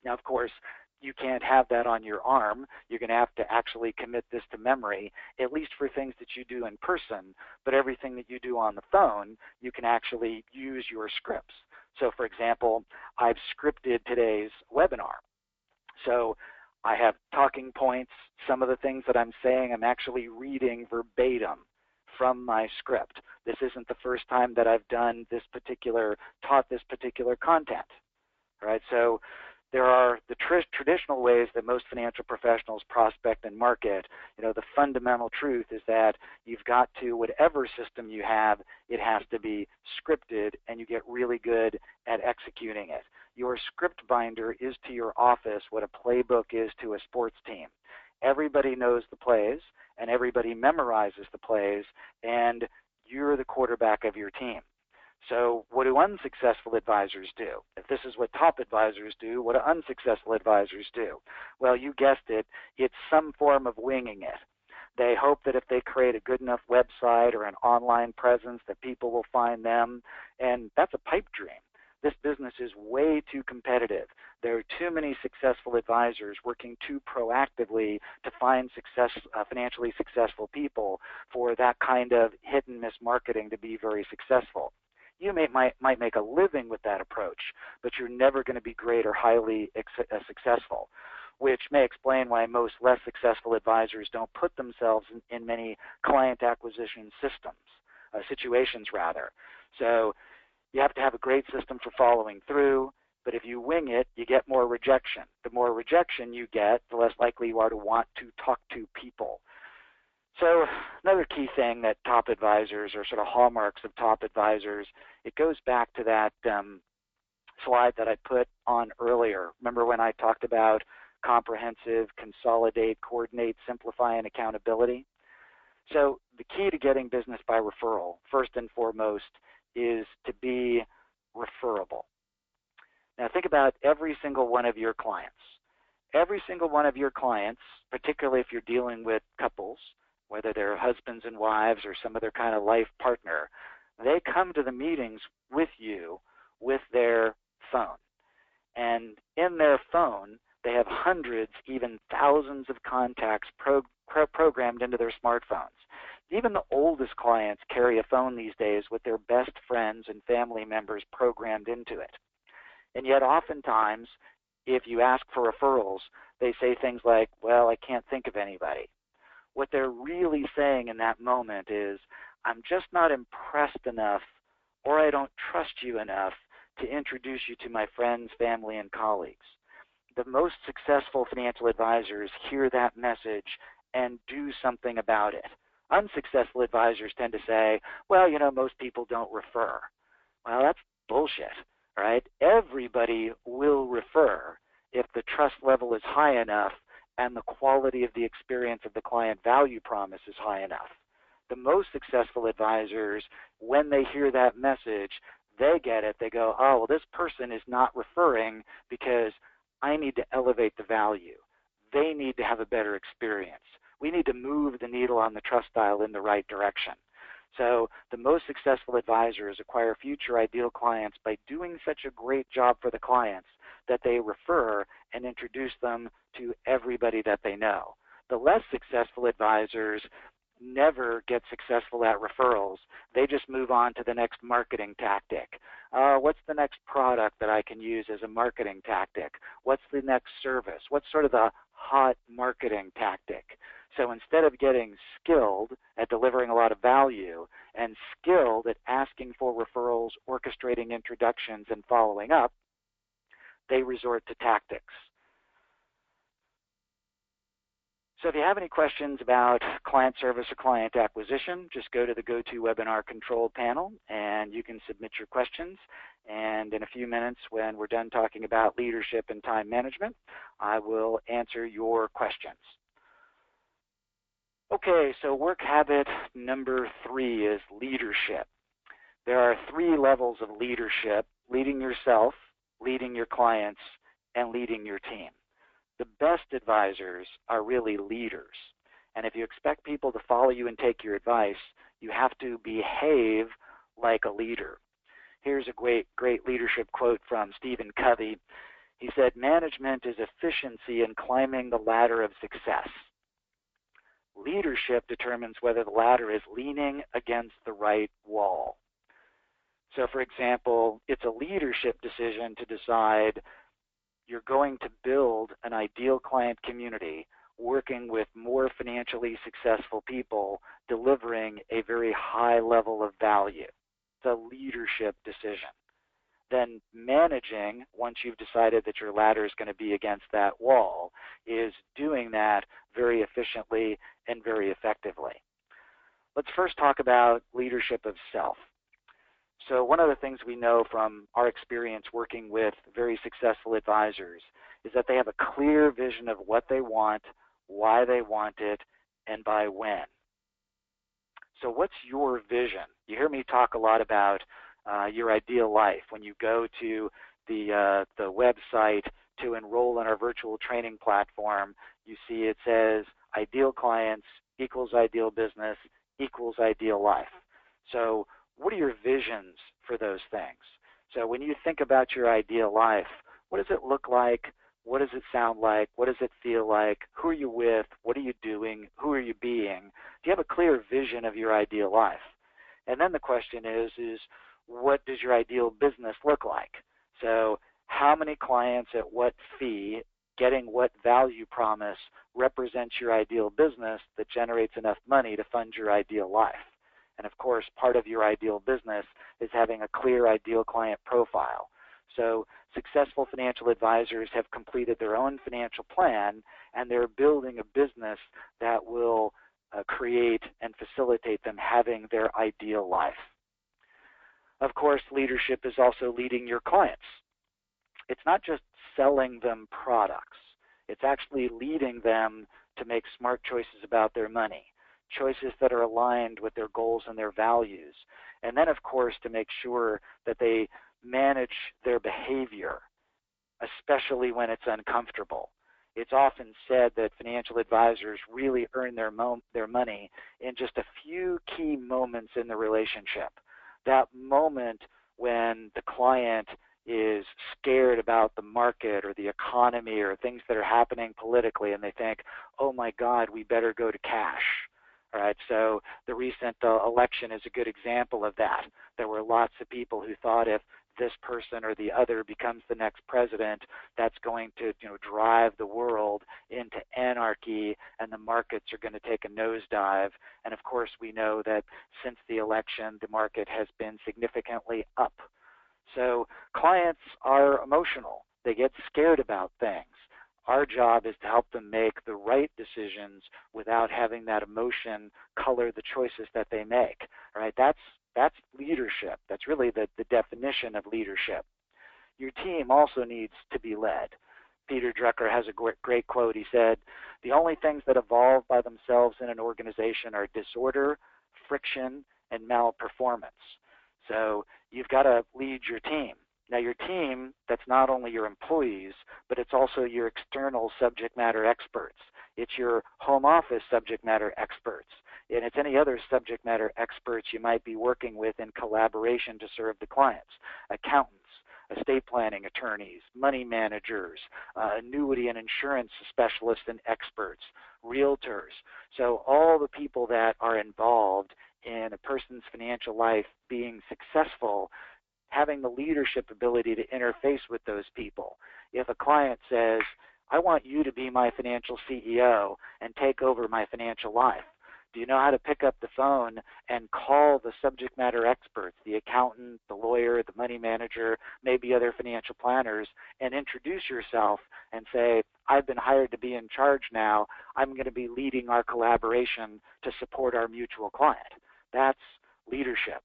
Now, of course, you can't have that on your arm. You're going to have to actually commit this to memory, at least for things that you do in person. But everything that you do on the phone, you can actually use your scripts. So, for example, I've scripted today's webinar. So I have talking points. Some of the things that I'm saying, I'm actually reading verbatim from my script. This isn't the first time that I've done this taught this particular content. All right, so there are the traditional ways that most financial professionals prospect and market. You know, the fundamental truth is that you've got to, whatever system you have, it has to be scripted, and you get really good at executing it. Your script binder is to your office what a playbook is to a sports team. Everybody knows the plays, and everybody memorizes the plays, and you're the quarterback of your team. So what do unsuccessful advisors do? If this is what top advisors do, what do unsuccessful advisors do? Well, you guessed it, it's some form of winging it. They hope that if they create a good enough website or an online presence that people will find them, and that's a pipe dream. This business is way too competitive. There are too many successful advisors working too proactively to find financially successful people for that kind of hit and miss marketing to be very successful. You might make a living with that approach, but you're never going to be great or highly successful, which may explain why most less successful advisors don't put themselves in many client acquisition situations rather. So you have to have a great system for following through, but if you wing it, you get more rejection. The more rejection you get, the less likely you are to want to talk to people. So another key thing that top advisors, or sort of hallmarks of top advisors, it goes back to that slide that I put on earlier. Remember when I talked about comprehensive, consolidate, coordinate, simplify, and accountability? So the key to getting business by referral, first and foremost, is to be referable. Now think about every single one of your clients. Every single one of your clients, particularly if you're dealing with couples, whether they're husbands and wives or some other kind of life partner, They come to the meetings with you with their phone. And in their phone, they have hundreds, even thousands of contacts programmed into their smartphones. Even the oldest clients carry a phone these days with their best friends and family members programmed into it. And yet oftentimes, if you ask for referrals, they say things like, well, I can't think of anybody. What they're really saying in that moment is, I'm just not impressed enough, or I don't trust you enough to introduce you to my friends, family, and colleagues. The most successful financial advisors hear that message and do something about it. Unsuccessful advisors tend to say, well, most people don't refer. Well, that's bullshit, right? Everybody will refer if the trust level is high enough and the quality of the experience of the client value promise is high enough. The most successful advisors, when they hear that message, they get it. They go, oh, well, this person is not referring because I need to elevate the value. They need to have a better experience. We need to move the needle on the trust dial in the right direction. So the most successful advisors acquire future ideal clients by doing such a great job for the clients that they refer and introduce them to everybody that they know. The less successful advisors never get successful at referrals. They just move on to the next marketing tactic. What's the next product that I can use as a marketing tactic? What's the next service? What's sort of the hot marketing tactic? So instead of getting skilled at delivering a lot of value and skilled at asking for referrals, orchestrating introductions, and following up, they resort to tactics. So if you have any questions about client service or client acquisition, just go to the GoToWebinar control panel and you can submit your questions. And in a few minutes, when we're done talking about leadership and time management, I will answer your questions. Okay, so work habit number 3 is leadership. There are 3 levels of leadership: leading yourself, leading your clients, and leading your team. The best advisors are really leaders. And if you expect people to follow you and take your advice, you have to behave like a leader. Here's a great leadership quote from Stephen Covey. He said, "Management is efficiency in climbing the ladder of success. Leadership determines whether the ladder is leaning against the right wall." So for example, it's a leadership decision to decide you're going to build an ideal client community working with more financially successful people, delivering a very high level of value. It's a leadership decision. Then managing, once you've decided that your ladder is going to be against that wall, is doing that very efficiently and very effectively. Let's first talk about leadership of self. So one of the things we know from our experience working with very successful advisors is that they have a clear vision of what they want, why they want it, and by when. So what's your vision? You hear me talk a lot about your ideal life. When you go to the website to enroll in our virtual training platform, you see it says ideal clients equals ideal business equals ideal life. So what are your visions for those things? So when you think about your ideal life, what does it look like? What does it sound like? What does it feel like? Who are you with? What are you doing? Who are you being? Do you have a clear vision of your ideal life? And then the question is what does your ideal business look like? So how many clients at what fee, getting what value promise represents your ideal business that generates enough money to fund your ideal life? And of course, part of your ideal business is having a clear ideal client profile. So successful financial advisors have completed their own financial plan, and they're building a business that will create and facilitate them having their ideal life. Of course, leadership is also leading your clients. It's not just selling them products. It's actually leading them to make smart choices about their money, choices that are aligned with their goals and their values. And then, of course, to make sure that they manage their behavior, especially when it's uncomfortable. It's often said that financial advisors really earn their money in just a few key moments in the relationship. that moment when the client is scared about the market or the economy or things that are happening politically, and they think, oh my God, we better go to cash. All right, so the recent election is a good example of that. There were lots of people who thought if this person or the other becomes the next president, that's going to drive the world into anarchy and the markets are going to take a nosedive. And of course, we know that since the election, the market has been significantly up. So clients are emotional. They get scared about things. Our job is to help them make the right decisions without having that emotion color the choices that they make. All right, that's leadership. That's really the definition of leadership. Your team also needs to be led. Peter Drucker has a great quote. He said, "The only things that evolve by themselves in an organization are disorder, friction, and malperformance." So you've got to lead your team. Now your team, that's not only your employees, but it's also your external subject matter experts. It's your home office subject matter experts. And it's any other subject matter experts you might be working with in collaboration to serve the clients. Accountants, estate planning attorneys, money managers, annuity and insurance specialists and experts, realtors. So all the people that are involved in a person's financial life being successful, having the leadership ability to interface with those people. If a client says, I want you to be my financial CEO and take over my financial life, do you know how to pick up the phone and call the subject matter experts, the accountant, the lawyer, the money manager, maybe other financial planners, and introduce yourself and say, I've been hired to be in charge now. I'm going to be leading our collaboration to support our mutual client. That's leadership.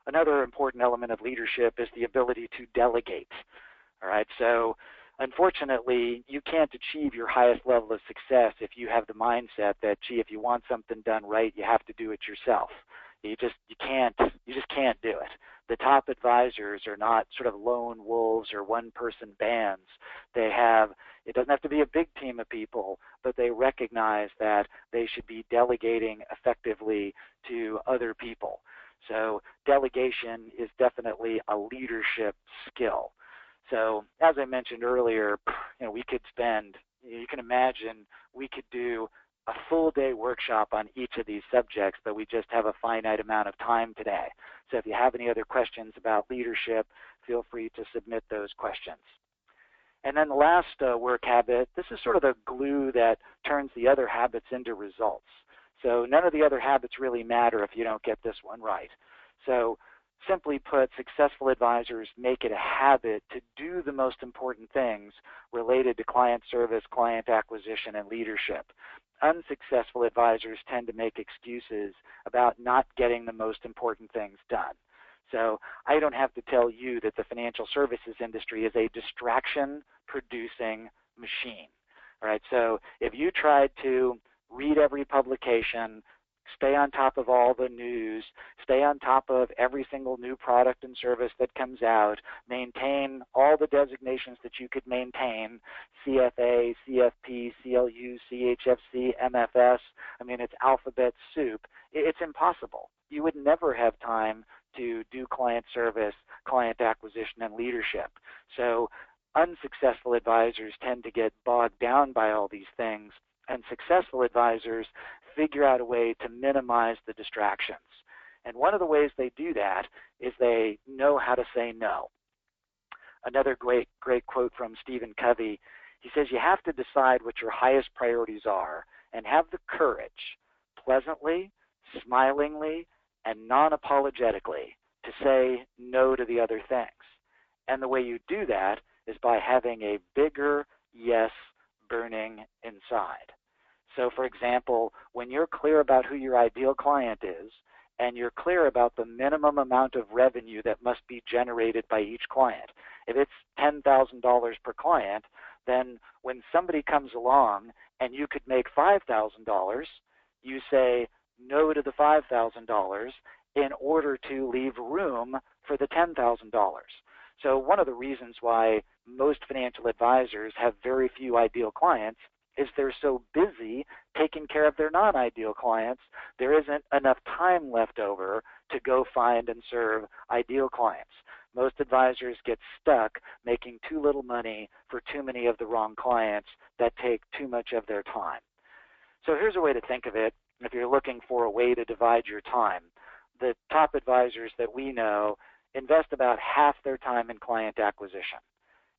Another important element of leadership is the ability to delegate. All right, so unfortunately, you can't achieve your highest level of success if you have the mindset that, gee, if you want something done right, you have to do it yourself. You just can't do it. The top advisors are not sort of lone wolves or one-person bands. It doesn't have to be a big team of people, but they recognize that they should be delegating effectively to other people. So delegation is definitely a leadership skill. So as I mentioned earlier, we could spend, you can imagine, we could do a full day workshop on each of these subjects, but we just have a finite amount of time today. So if you have any other questions about leadership, feel free to submit those questions. And then the last work habit, this is sort of the glue that turns the other habits into results. So none of the other habits really matter if you don't get this one right. So simply put, successful advisors make it a habit to do the most important things related to client service, client acquisition, and leadership. Unsuccessful advisors tend to make excuses about not getting the most important things done. So I don't have to tell you that the financial services industry is a distraction-producing machine. All right, so if you tried to read every publication, stay on top of all the news, stay on top of every single new product and service that comes out, maintain all the designations that you could maintain, CFA, CFP, CLU, CHFC, MFS, I mean, it's alphabet soup. It's impossible. You would never have time to do client service, client acquisition, and leadership. So unsuccessful advisors tend to get bogged down by all these things, and successful advisors figure out a way to minimize the distractions. And one of the ways they do that is they know how to say no. Another great quote from Stephen Covey, he says, you have to decide what your highest priorities are and have the courage, pleasantly, smilingly, and non-apologetically, to say no to the other things. And the way you do that is by having a bigger yes burning inside. So for example, when you're clear about who your ideal client is, and you're clear about the minimum amount of revenue that must be generated by each client, if it's $10,000 per client, then when somebody comes along and you could make $5,000, you say no to the $5,000 in order to leave room for the $10,000. So one of the reasons why most financial advisors have very few ideal clients is they're so busy taking care of their non-ideal clients, there isn't enough time left over to go find and serve ideal clients. Most advisors get stuck making too little money for too many of the wrong clients that take too much of their time. So here's a way to think of it if you're looking for a way to divide your time. The top advisors that we know invest about half their time in client acquisition.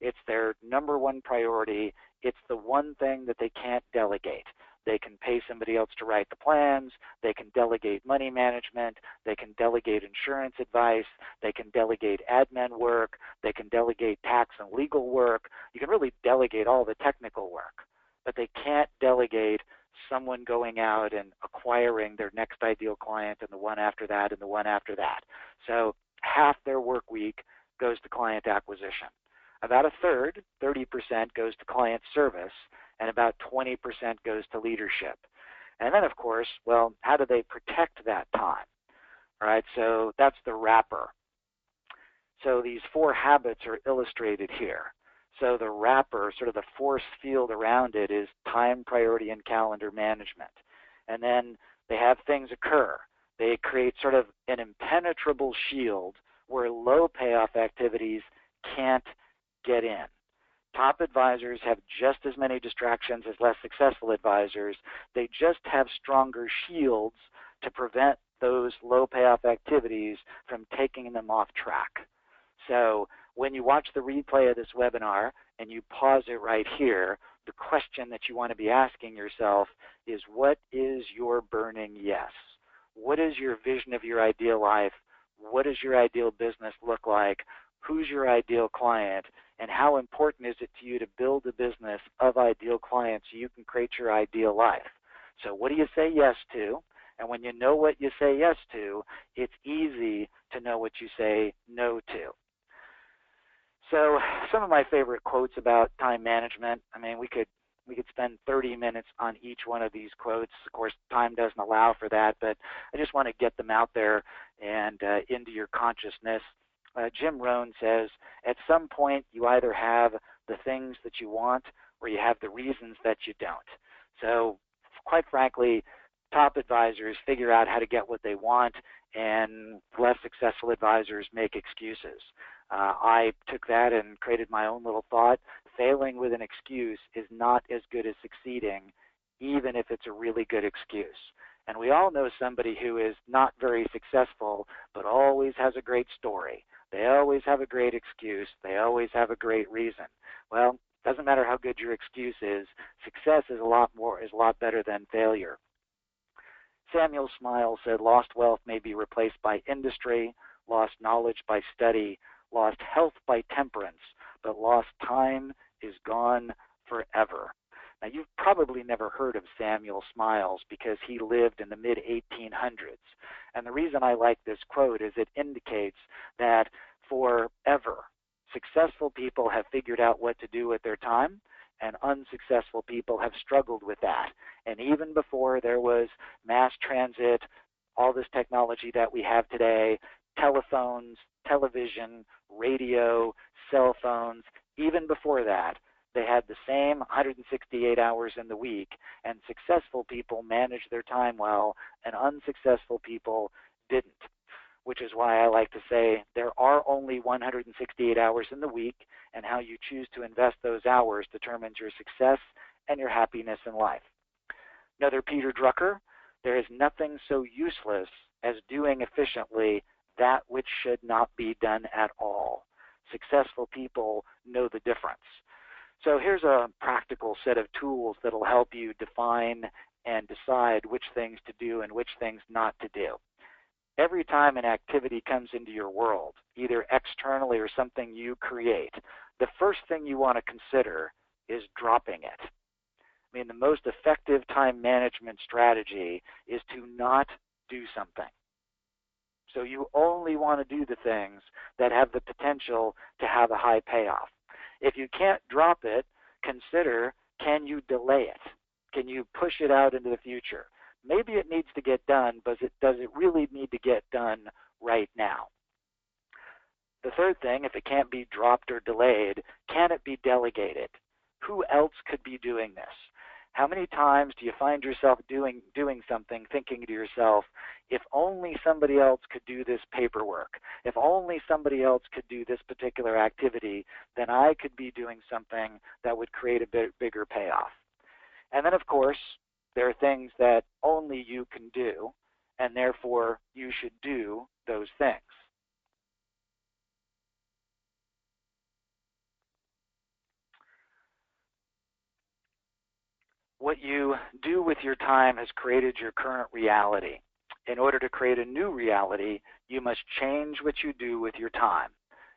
It's their number one priority. It's the one thing that they can't delegate. They can pay somebody else to write the plans. They can delegate money management. They can delegate insurance advice. They can delegate admin work. They can delegate tax and legal work. You can really delegate all the technical work, but they can't delegate someone going out and acquiring their next ideal client and the one after that and the one after that. So half their work week goes to client acquisition. About a third, 30%, goes to client service, and about 20% goes to leadership. And then, of course, well, how do they protect that time? All right, so that's the wrapper. So these 4 habits are illustrated here. So the wrapper, sort of the force field around it, is time, priority, and calendar management. And then they have things occur. They create sort of an impenetrable shield where low payoff activities can't get in. Top advisors have just as many distractions as less successful advisors. They just have stronger shields to prevent those low payoff activities from taking them off track. So when you watch the replay of this webinar and you pause it right here, the question that you want to be asking yourself is, what is your burning yes? What is your vision of your ideal life? What does your ideal business look like? Who's your ideal client? And how important is it to you to build a business of ideal clients so you can create your ideal life? So what do you say yes to? And when you know what you say yes to, it's easy to know what you say no to. So some of my favorite quotes about time management, I mean, we could spend 30 minutes on each one of these quotes. Of course, time doesn't allow for that, but I just want to get them out there and into your consciousness. Jim Rohn says, at some point you either have the things that you want or you have the reasons that you don't. So quite frankly, top advisors figure out how to get what they want, and less successful advisors make excuses. I took that and created my own little thought. Failing with an excuse is not as good as succeeding, even if it's a really good excuse. And we all know somebody who is not very successful, but always has a great story. They always have a great excuse. They always have a great reason. Well, it doesn't matter how good your excuse is. Success is a lot better than failure. Samuel Smiles said, lost wealth may be replaced by industry, lost knowledge by study, lost health by temperance, but lost time is gone forever. Now, you've probably never heard of Samuel Smiles because he lived in the mid-1800s. And the reason I like this quote is it indicates that forever, successful people have figured out what to do with their time, and unsuccessful people have struggled with that. And even before there was mass transit, all this technology that we have today, telephones, television, radio, cell phones, even before that, they had the same 168 hours in the week, and successful people managed their time well, and unsuccessful people didn't, which is why I like to say there are only 168 hours in the week, and how you choose to invest those hours determines your success and your happiness in life. Another Peter Drucker, there is nothing so useless as doing efficiently that which should not be done at all. Successful people know the difference. So here's a practical set of tools that will help you define and decide which things to do and which things not to do. Every time an activity comes into your world, either externally or something you create, the first thing you want to consider is dropping it. I mean, the most effective time management strategy is to not do something. So you only want to do the things that have the potential to have a high payoff. If you can't drop it, consider, can you delay it? Can you push it out into the future? Maybe it needs to get done, but does it really need to get done right now? The third thing, if it can't be dropped or delayed, can it be delegated? Who else could be doing this? How many times do you find yourself doing something, thinking to yourself, if only somebody else could do this paperwork, if only somebody else could do this particular activity, then I could be doing something that would create a bigger payoff. And then, of course, there are things that only you can do, and therefore you should do those things. What you do with your time has created your current reality. In order to create a new reality, you must change what you do with your time.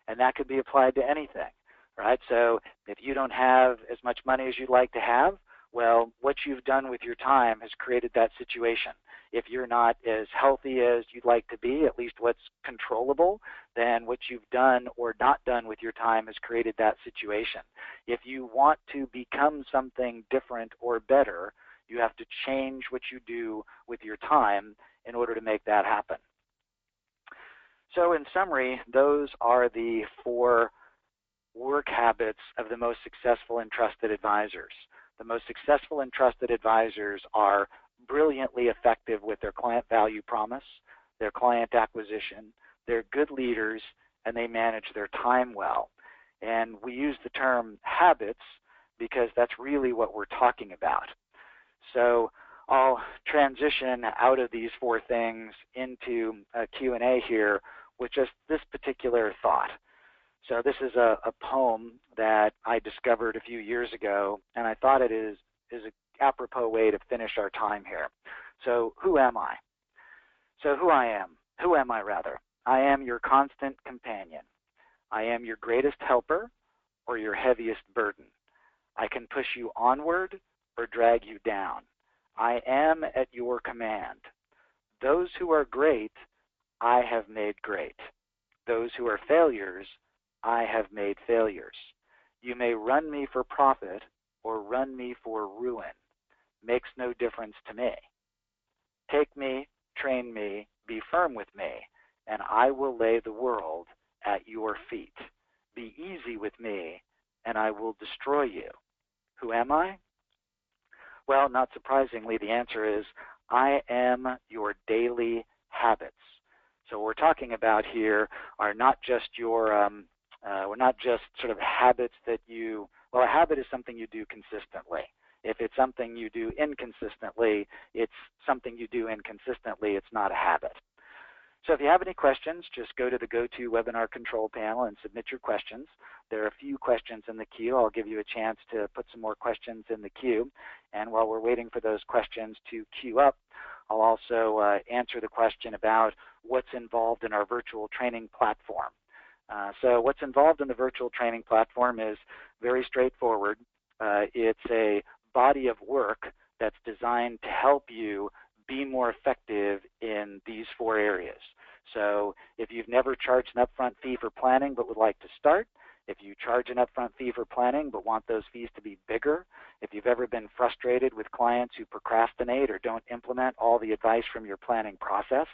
And that could be applied to anything, right? So if you don't have as much money as you'd like to have, well, what you've done with your time has created that situation. If you're not as healthy as you'd like to be, at least what's controllable, then what you've done or not done with your time has created that situation. If you want to become something different or better, you have to change what you do with your time in order to make that happen. So in summary, those are the 4 work habits of the most successful and trusted advisors. The most successful and trusted advisors are brilliantly effective with their client value promise, their client acquisition, they're good leaders, and they manage their time well. And we use the term habits because that's really what we're talking about. So I'll transition out of these 4 things into a Q&A here with just this particular thought. So this is a poem that I discovered a few years ago, and I thought it is an apropos way to finish our time here. So who am I? So who am I rather? I am your constant companion. I am your greatest helper or your heaviest burden. I can push you onward or drag you down. I am at your command. Those who are great, I have made great. Those who are failures, I have made failures. You may run me for profit or run me for ruin. Makes no difference to me. Take me, train me, be firm with me, and I will lay the world at your feet. Be easy with me, and I will destroy you. Who am I? Well, not surprisingly, the answer is I am your daily habits. So what we're talking about here are not just we're not just sort of habits that you, well, a habit is something you do consistently. If it's something you do inconsistently, it's something you do inconsistently. It's not a habit. So if you have any questions, just go to the GoToWebinar control panel and submit your questions. There are a few questions in the queue. I'll give you a chance to put some more questions in the queue. And while we're waiting for those questions to queue up, I'll also answer the question about what's involved in our virtual training platform. So what's involved in the virtual training platform is very straightforward. It's a body of work that's designed to help you be more effective in these 4 areas. So if you've never charged an upfront fee for planning but would like to start, if you charge an upfront fee for planning but want those fees to be bigger, if you've ever been frustrated with clients who procrastinate or don't implement all the advice from your planning process,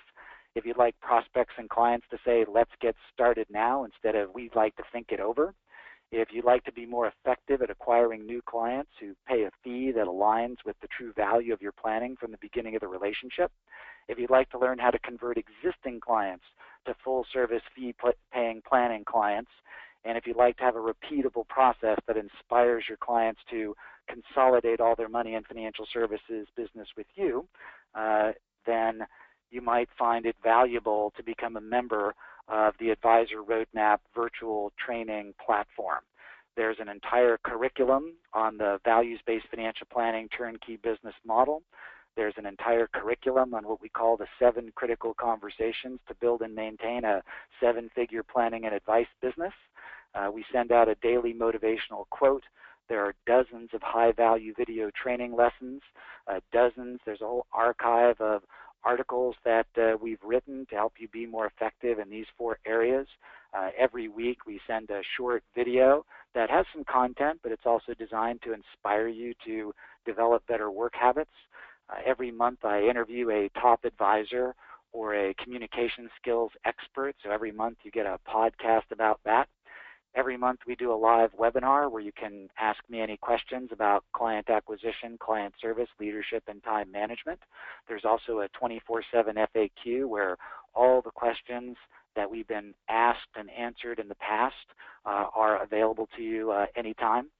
if you'd like prospects and clients to say, let's get started now instead of we'd like to think it over, if you'd like to be more effective at acquiring new clients who pay a fee that aligns with the true value of your planning from the beginning of the relationship, if you'd like to learn how to convert existing clients to full-service fee-paying planning clients, and if you'd like to have a repeatable process that inspires your clients to consolidate all their money and financial services business with you, then you might find it valuable to become a member of the Advisor Roadmap virtual training platform. There's an entire curriculum on the values-based financial planning turnkey business model. There's an entire curriculum on what we call the 7 critical conversations to build and maintain a 7-figure planning and advice business. We send out a daily motivational quote. There are dozens of high-value video training lessons, there's a whole archive of articles that we've written to help you be more effective in these 4 areas. Every week we send a short video that has some content, but it's also designed to inspire you to develop better work habits. Every month I interview a top advisor or a communication skills expert, so every month you get a podcast about that. Every month we do a live webinar where you can ask me any questions about client acquisition, client service, leadership, and time management. There's also a 24/7 FAQ where all the questions that we've been asked and answered in the past are available to you anytime.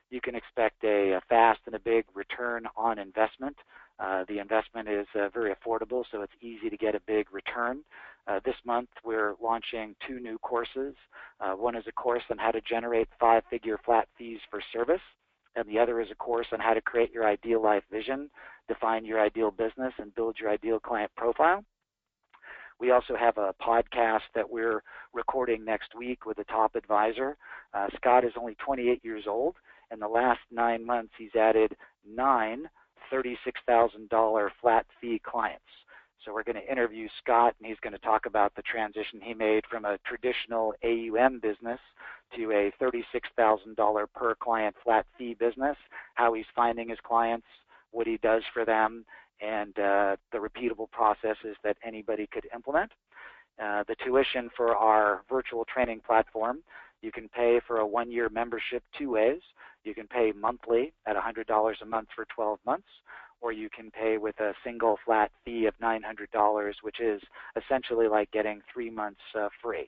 You can expect a fast and a big return on investment. The investment is very affordable, so it's easy to get a big return. This month we're launching 2 new courses. One is a course on how to generate 5-figure flat fees for service, and the other is a course on how to create your ideal life vision, define your ideal business, and build your ideal client profile. We also have a podcast that we're recording next week with a top advisor. Scott is only 28 years old. In the last 9 months, he's added 9 $36,000 flat fee clients. So we're going to interview Scott, and he's going to talk about the transition he made from a traditional AUM business to a $36,000 per client flat fee business, how he's finding his clients, what he does for them, and the repeatable processes that anybody could implement. The tuition for our virtual training platform, you can pay for a 1-year membership 2 ways. You can pay monthly at $100 a month for 12 months, or you can pay with a single flat fee of $900, which is essentially like getting 3 months free.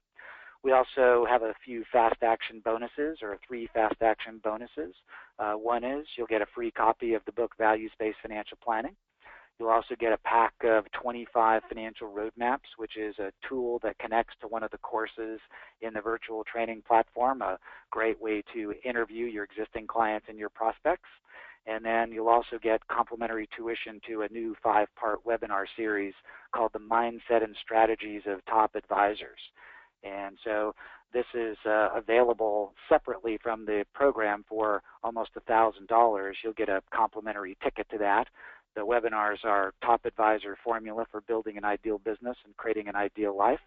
We also have a few fast action bonuses, or 3 fast action bonuses. One is you'll get a free copy of the book Values-Based Financial Planning. You'll also get a pack of 25 financial roadmaps, which is a tool that connects to one of the courses in the virtual training platform, a great way to interview your existing clients and your prospects. And then you'll also get complimentary tuition to a new 5-part webinar series called The Mindset and Strategies of Top Advisors. And so this is available separately from the program for almost $1,000. You'll get a complimentary ticket to that. The webinars are Top Advisor Formula for Building an Ideal Business and Creating an Ideal Life,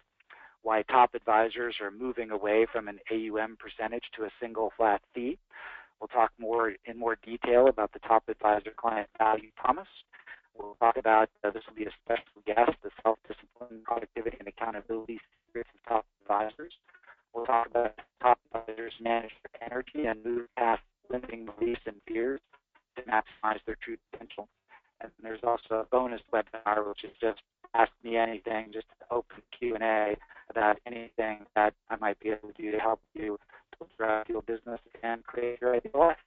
why top advisors are moving away from an AUM percentage to a single flat fee. We'll talk in more detail about the Top Advisor Client Value Promise. We'll talk about, this will be a special guest, the self-discipline, productivity, and accountability secrets of top advisors. We'll talk about top advisors manage their energy and move past limiting beliefs and fears to maximize their true potential. And there's also a bonus webinar, which is just ask me anything, just an open Q&A about anything that I might be able to do to help you build your ideal business and create your ideal life.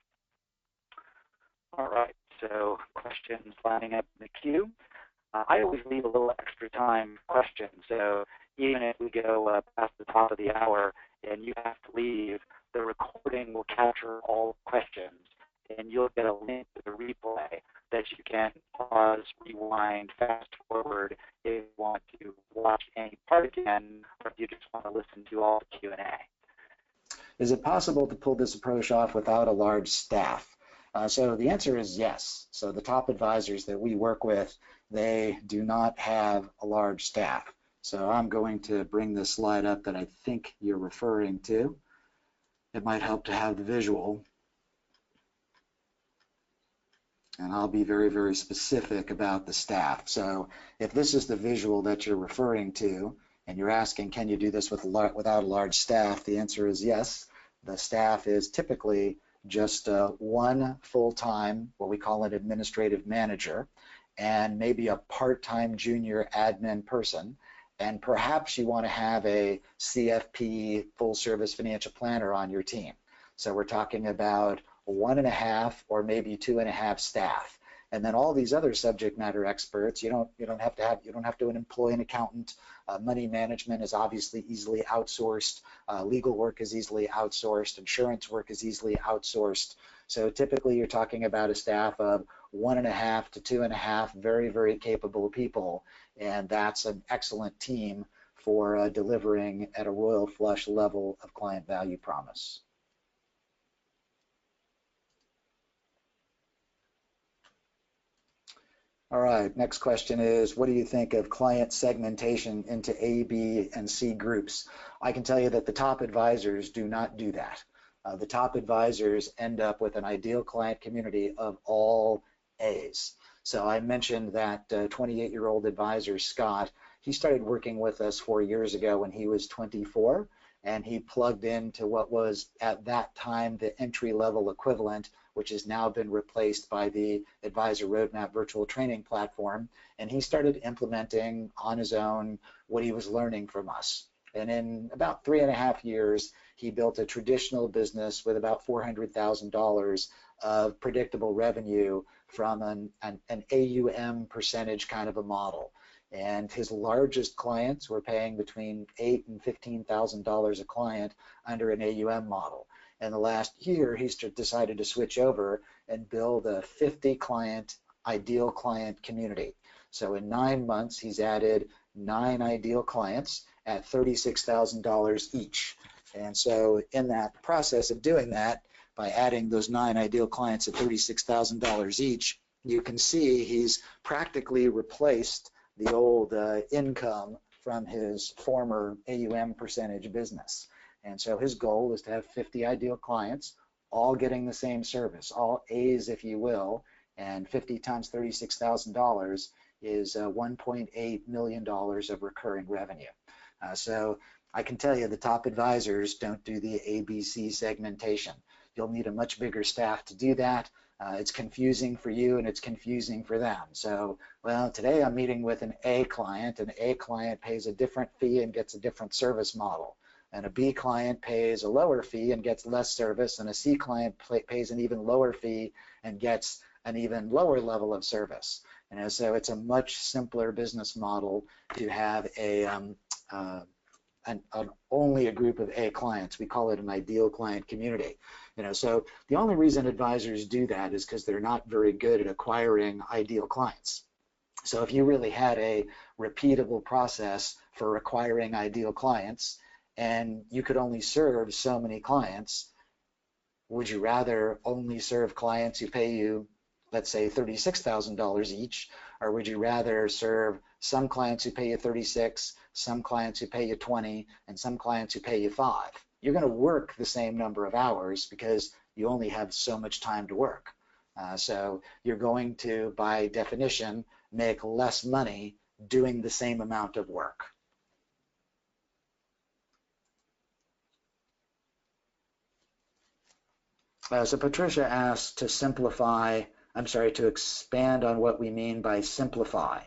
All right, so questions lining up in the queue. I always leave a little extra time for questions, so even if we go past the top of the hour and you have to leave, the recording will capture all questions, and you'll get a link to the replay that you can pause, rewind, fast forward if you want to watch any part again, or if you just want to listen to all the Q&A. Is it possible to pull this approach off without a large staff? So the answer is yes. So the top advisors that we work with, they do not have a large staff. So I'm going to bring this slide up that I think you're referring to. It might help to have the visual. And I'll be very, very specific about the staff. So if this is the visual that you're referring to, and you're asking, can you do this without a large staff? The answer is yes. The staff is typically just one full-time, what we call an administrative manager, and maybe a part-time junior admin person. And perhaps you want to have a CFP, full-service financial planner on your team. So we're talking about 1.5 or maybe 2.5 staff, and then all these other subject matter experts. You don't have to employ an accountant. Money management is obviously easily outsourced. Legal work is easily outsourced. Insurance work is easily outsourced. So typically, you're talking about a staff of 1.5 to 2.5 very, very capable people, and that's an excellent team for delivering at a royal flush level of client value promise. All right, next question is, what do you think of client segmentation into A, B, and C groups? I can tell you that the top advisors do not do that. The top advisors end up with an ideal client community of all A's. So I mentioned that 28-year-old advisor, Scott. He started working with us 4 years ago when he was 24, and he plugged into what was at that time the entry-level equivalent, which has now been replaced by the Advisor Roadmap virtual training platform, and he started implementing on his own what he was learning from us. And in about 3.5 years, he built a traditional business with about $400,000 of predictable revenue from an AUM percentage kind of a model. And his largest clients were paying between $8,000 and $15,000 a client under an AUM model. And the last year, he decided to switch over and build a 50-client ideal client community. So in 9 months, he's added 9 ideal clients at $36,000 each. And so in that process of doing that, by adding those 9 ideal clients at $36,000 each, you can see he's practically replaced the old income from his former AUM percentage business. And so his goal is to have 50 ideal clients, all getting the same service, all A's, if you will, and 50 times $36,000 is $1.8 million of recurring revenue. So I can tell you the top advisors don't do the ABC segmentation. You'll need a much bigger staff to do that. It's confusing for you and it's confusing for them. So, well, today I'm meeting with an A client. An A client pays a different fee and gets a different service model. And a B client pays a lower fee and gets less service. And a C client pays an even lower fee and gets an even lower level of service. And so it's a much simpler business model to have only a group of A clients. We call it an ideal client community. So the only reason advisors do that is because they're not very good at acquiring ideal clients. So if you really had a repeatable process for acquiring ideal clients and you could only serve so many clients, would you rather only serve clients who pay you, let's say, $36,000 each, or would you rather serve some clients who pay you 36, some clients who pay you 20, and some clients who pay you 5? You're going to work the same number of hours because you only have so much time to work. So you're going to, by definition, make less money doing the same amount of work. So Patricia asked to expand on what we mean by simplify.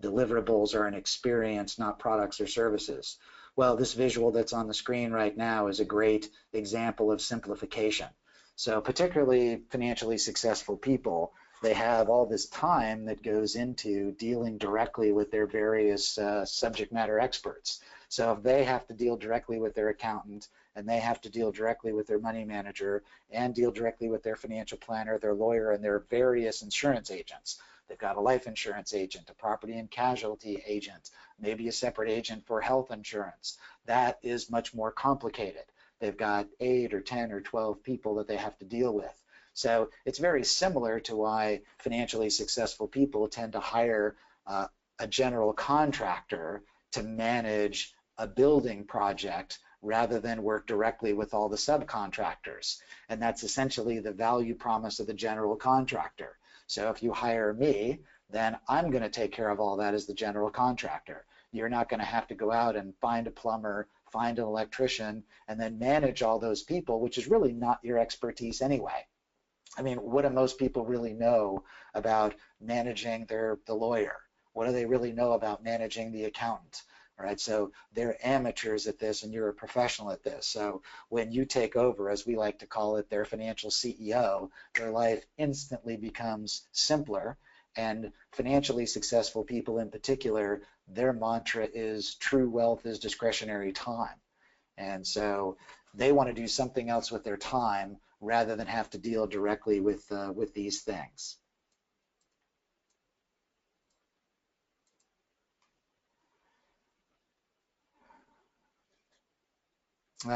Deliverables are an experience, not products or services. Well, this visual that's on the screen right now is a great example of simplification. So particularly financially successful people, they have all this time that goes into dealing directly with their various subject matter experts. So if they have to deal directly with their accountant, and they have to deal directly with their money manager, and deal directly with their financial planner, their lawyer, and their various insurance agents. They've got a life insurance agent, a property and casualty agent, maybe a separate agent for health insurance. That is much more complicated. They've got 8 or 10 or 12 people that they have to deal with. So it's very similar to why financially successful people tend to hire a general contractor to manage a building project rather than work directly with all the subcontractors. And that's essentially the value promise of the general contractor. So if you hire me, then I'm going to take care of all that as the general contractor. You're not going to have to go out and find a plumber, find an electrician, and then manage all those people, which is really not your expertise anyway. I mean, what do most people really know about managing the lawyer? What do they really know about managing the accountant? All right, so they're amateurs at this and you're a professional at this. So when you take over, as we like to call it, their financial CEO, their life instantly becomes simpler. And financially successful people in particular, their mantra is true wealth is discretionary time. And so they want to do something else with their time rather than have to deal directly with these things.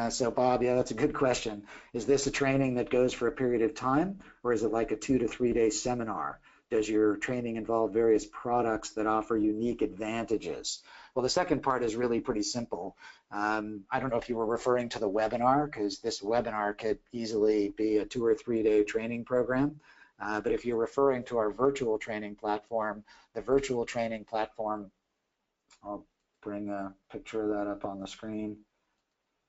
So Bob, yeah, that's a good question. Is this a training that goes for a period of time, or is it like a 2 to 3 day seminar? Does your training involve various products that offer unique advantages? Well, the second part is really pretty simple. I don't know if you were referring to the webinar, because this webinar could easily be a 2 or 3 day training program. But if you're referring to our virtual training platform, the virtual training platform, I'll bring a picture of that up on the screen.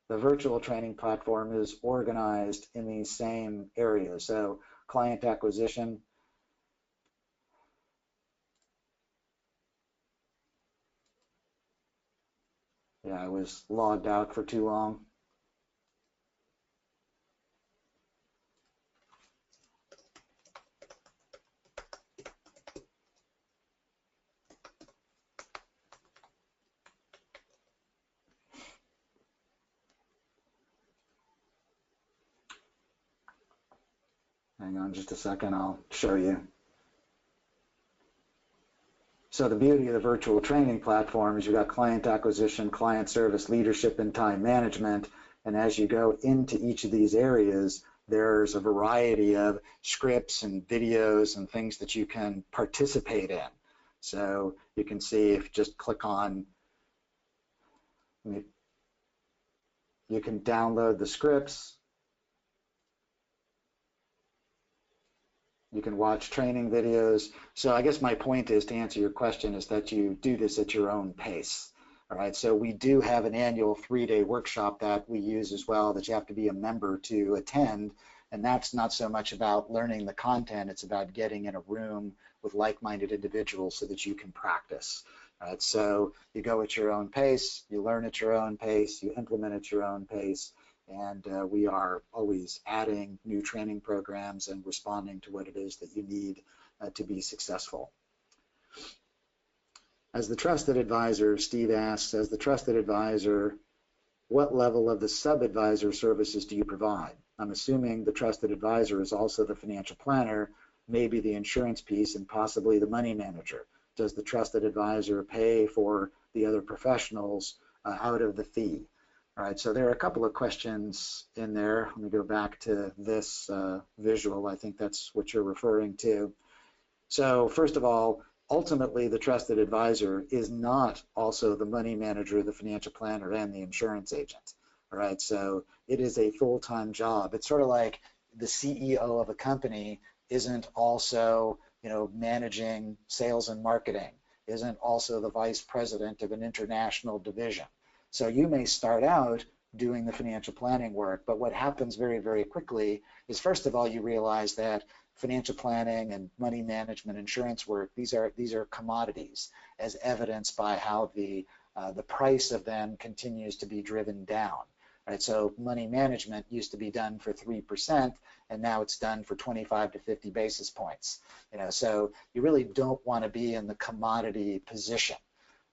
the virtual training platform is organized in these same areas. So client acquisition, yeah, I was logged out for too long. Hang on just a second, I'll show you. So the beauty of the virtual training platform is you've got client acquisition, client service, leadership, and time management. And as you go into each of these areas, there's a variety of scripts and videos and things that you can participate in. So you can see if you just click on, you can download the scripts. You can watch training videos. So I guess my point is, to answer your question, is that you do this at your own pace. All right, so we do have an annual 3-day workshop that we use as well that you have to be a member to attend, and that's not so much about learning the content, it's about getting in a room with like-minded individuals so that you can practice. All right, so you go at your own pace, you learn at your own pace, you implement at your own pace, and we are always adding new training programs and responding to what it is that you need to be successful. As the trusted advisor, Steve asks, as the trusted advisor, what level of the sub-advisor services do you provide? I'm assuming the trusted advisor is also the financial planner, maybe the insurance piece, and possibly the money manager. Does the trusted advisor pay for the other professionals out of the fee? All right, so there are a couple of questions in there. Let me go back to this visual. I think that's what you're referring to. So first of all, ultimately the trusted advisor is not also the money manager, the financial planner, and the insurance agent. All right, so it is a full-time job. It's sort of like the CEO of a company isn't also, managing sales and marketing, isn't also the vice president of an international division. So you may start out doing the financial planning work, but what happens very, very quickly is, first of all, you realize that financial planning and money management, insurance work, these are commodities, as evidenced by how the price of them continues to be driven down. Right, so money management used to be done for 3%, and now it's done for 25 to 50 basis points. So you really don't want to be in the commodity position.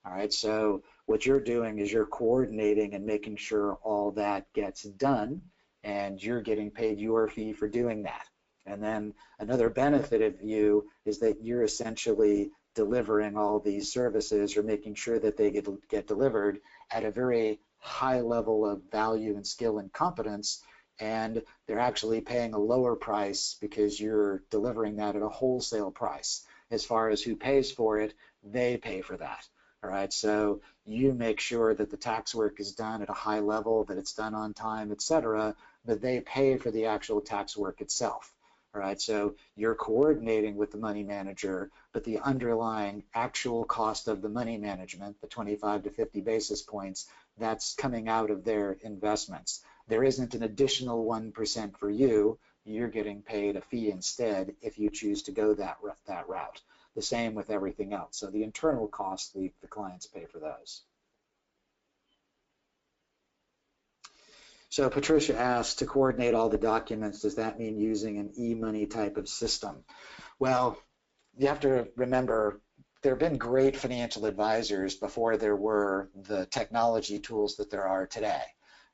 All right, so what you're doing is you're coordinating and making sure all that gets done, and you're getting paid your fee for doing that. And then another benefit of you is that you're essentially delivering all these services, or making sure that they get delivered at a very high level of value and skill and competence, and they're actually paying a lower price because you're delivering that at a wholesale price. As far as who pays for it, they pay for that. All right, so you make sure that the tax work is done at a high level, that it's done on time, etc., but they pay for the actual tax work itself. All right, so you're coordinating with the money manager, but the underlying actual cost of the money management, the 25 to 50 basis points, that's coming out of their investments. There isn't an additional 1% for you. You're getting paid a fee instead if you choose to go that route. The same with everything else. So the internal costs, the clients pay for those. So Patricia asks, to coordinate all the documents, does that mean using an e-money type of system? Well, you have to remember, there have been great financial advisors before there were the technology tools that there are today.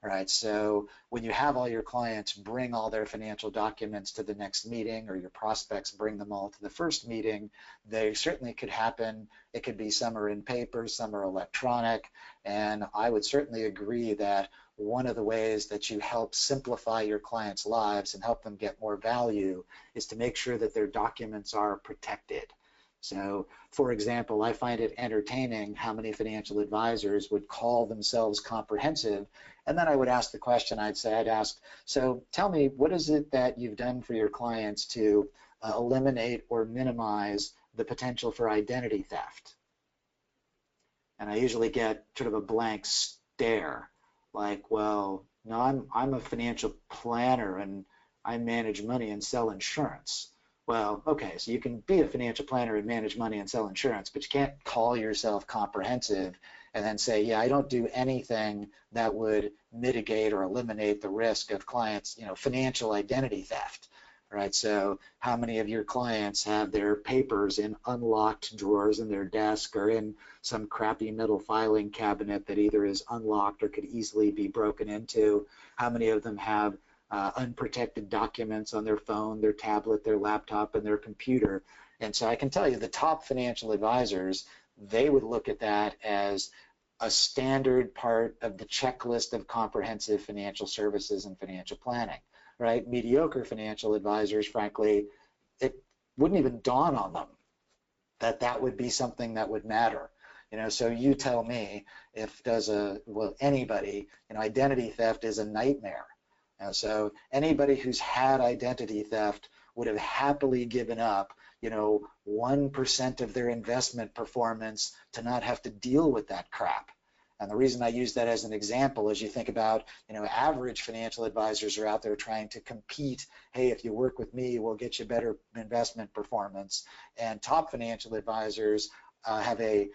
All right, so when you have all your clients bring all their financial documents to the next meeting, or your prospects bring them all to the first meeting, they certainly could happen. It could be some are in paper, some are electronic, and I would certainly agree that one of the ways that you help simplify your clients' lives and help them get more value is to make sure that their documents are protected. So, for example, I find it entertaining how many financial advisors would call themselves comprehensive, and then I would ask the question, I'd ask, so tell me, what is it that you've done for your clients to eliminate or minimize the potential for identity theft? And I usually get sort of a blank stare, like, well, No, I'm a financial planner and I manage money and sell insurance. Well, okay, so you can be a financial planner and manage money and sell insurance, but you can't call yourself comprehensive and then say, yeah, I don't do anything that would mitigate or eliminate the risk of clients, financial identity theft. Right, so how many of your clients have their papers in unlocked drawers in their desk or in some crappy metal filing cabinet that either is unlocked or could easily be broken into? How many of them have unprotected documents on their phone, their tablet, their laptop, and their computer? And so I can tell you the top financial advisors, they would look at that as a standard part of the checklist of comprehensive financial services and financial planning. Right? Mediocre financial advisors, frankly, it wouldn't even dawn on them that that would be something that would matter. So you tell me if anybody, identity theft is a nightmare. So anybody who's had identity theft would have happily given up, 1% of their investment performance to not have to deal with that crap. And the reason I use that as an example is you think about, average financial advisors are out there trying to compete. Hey, if you work with me, we'll get you better investment performance. And top financial advisors have a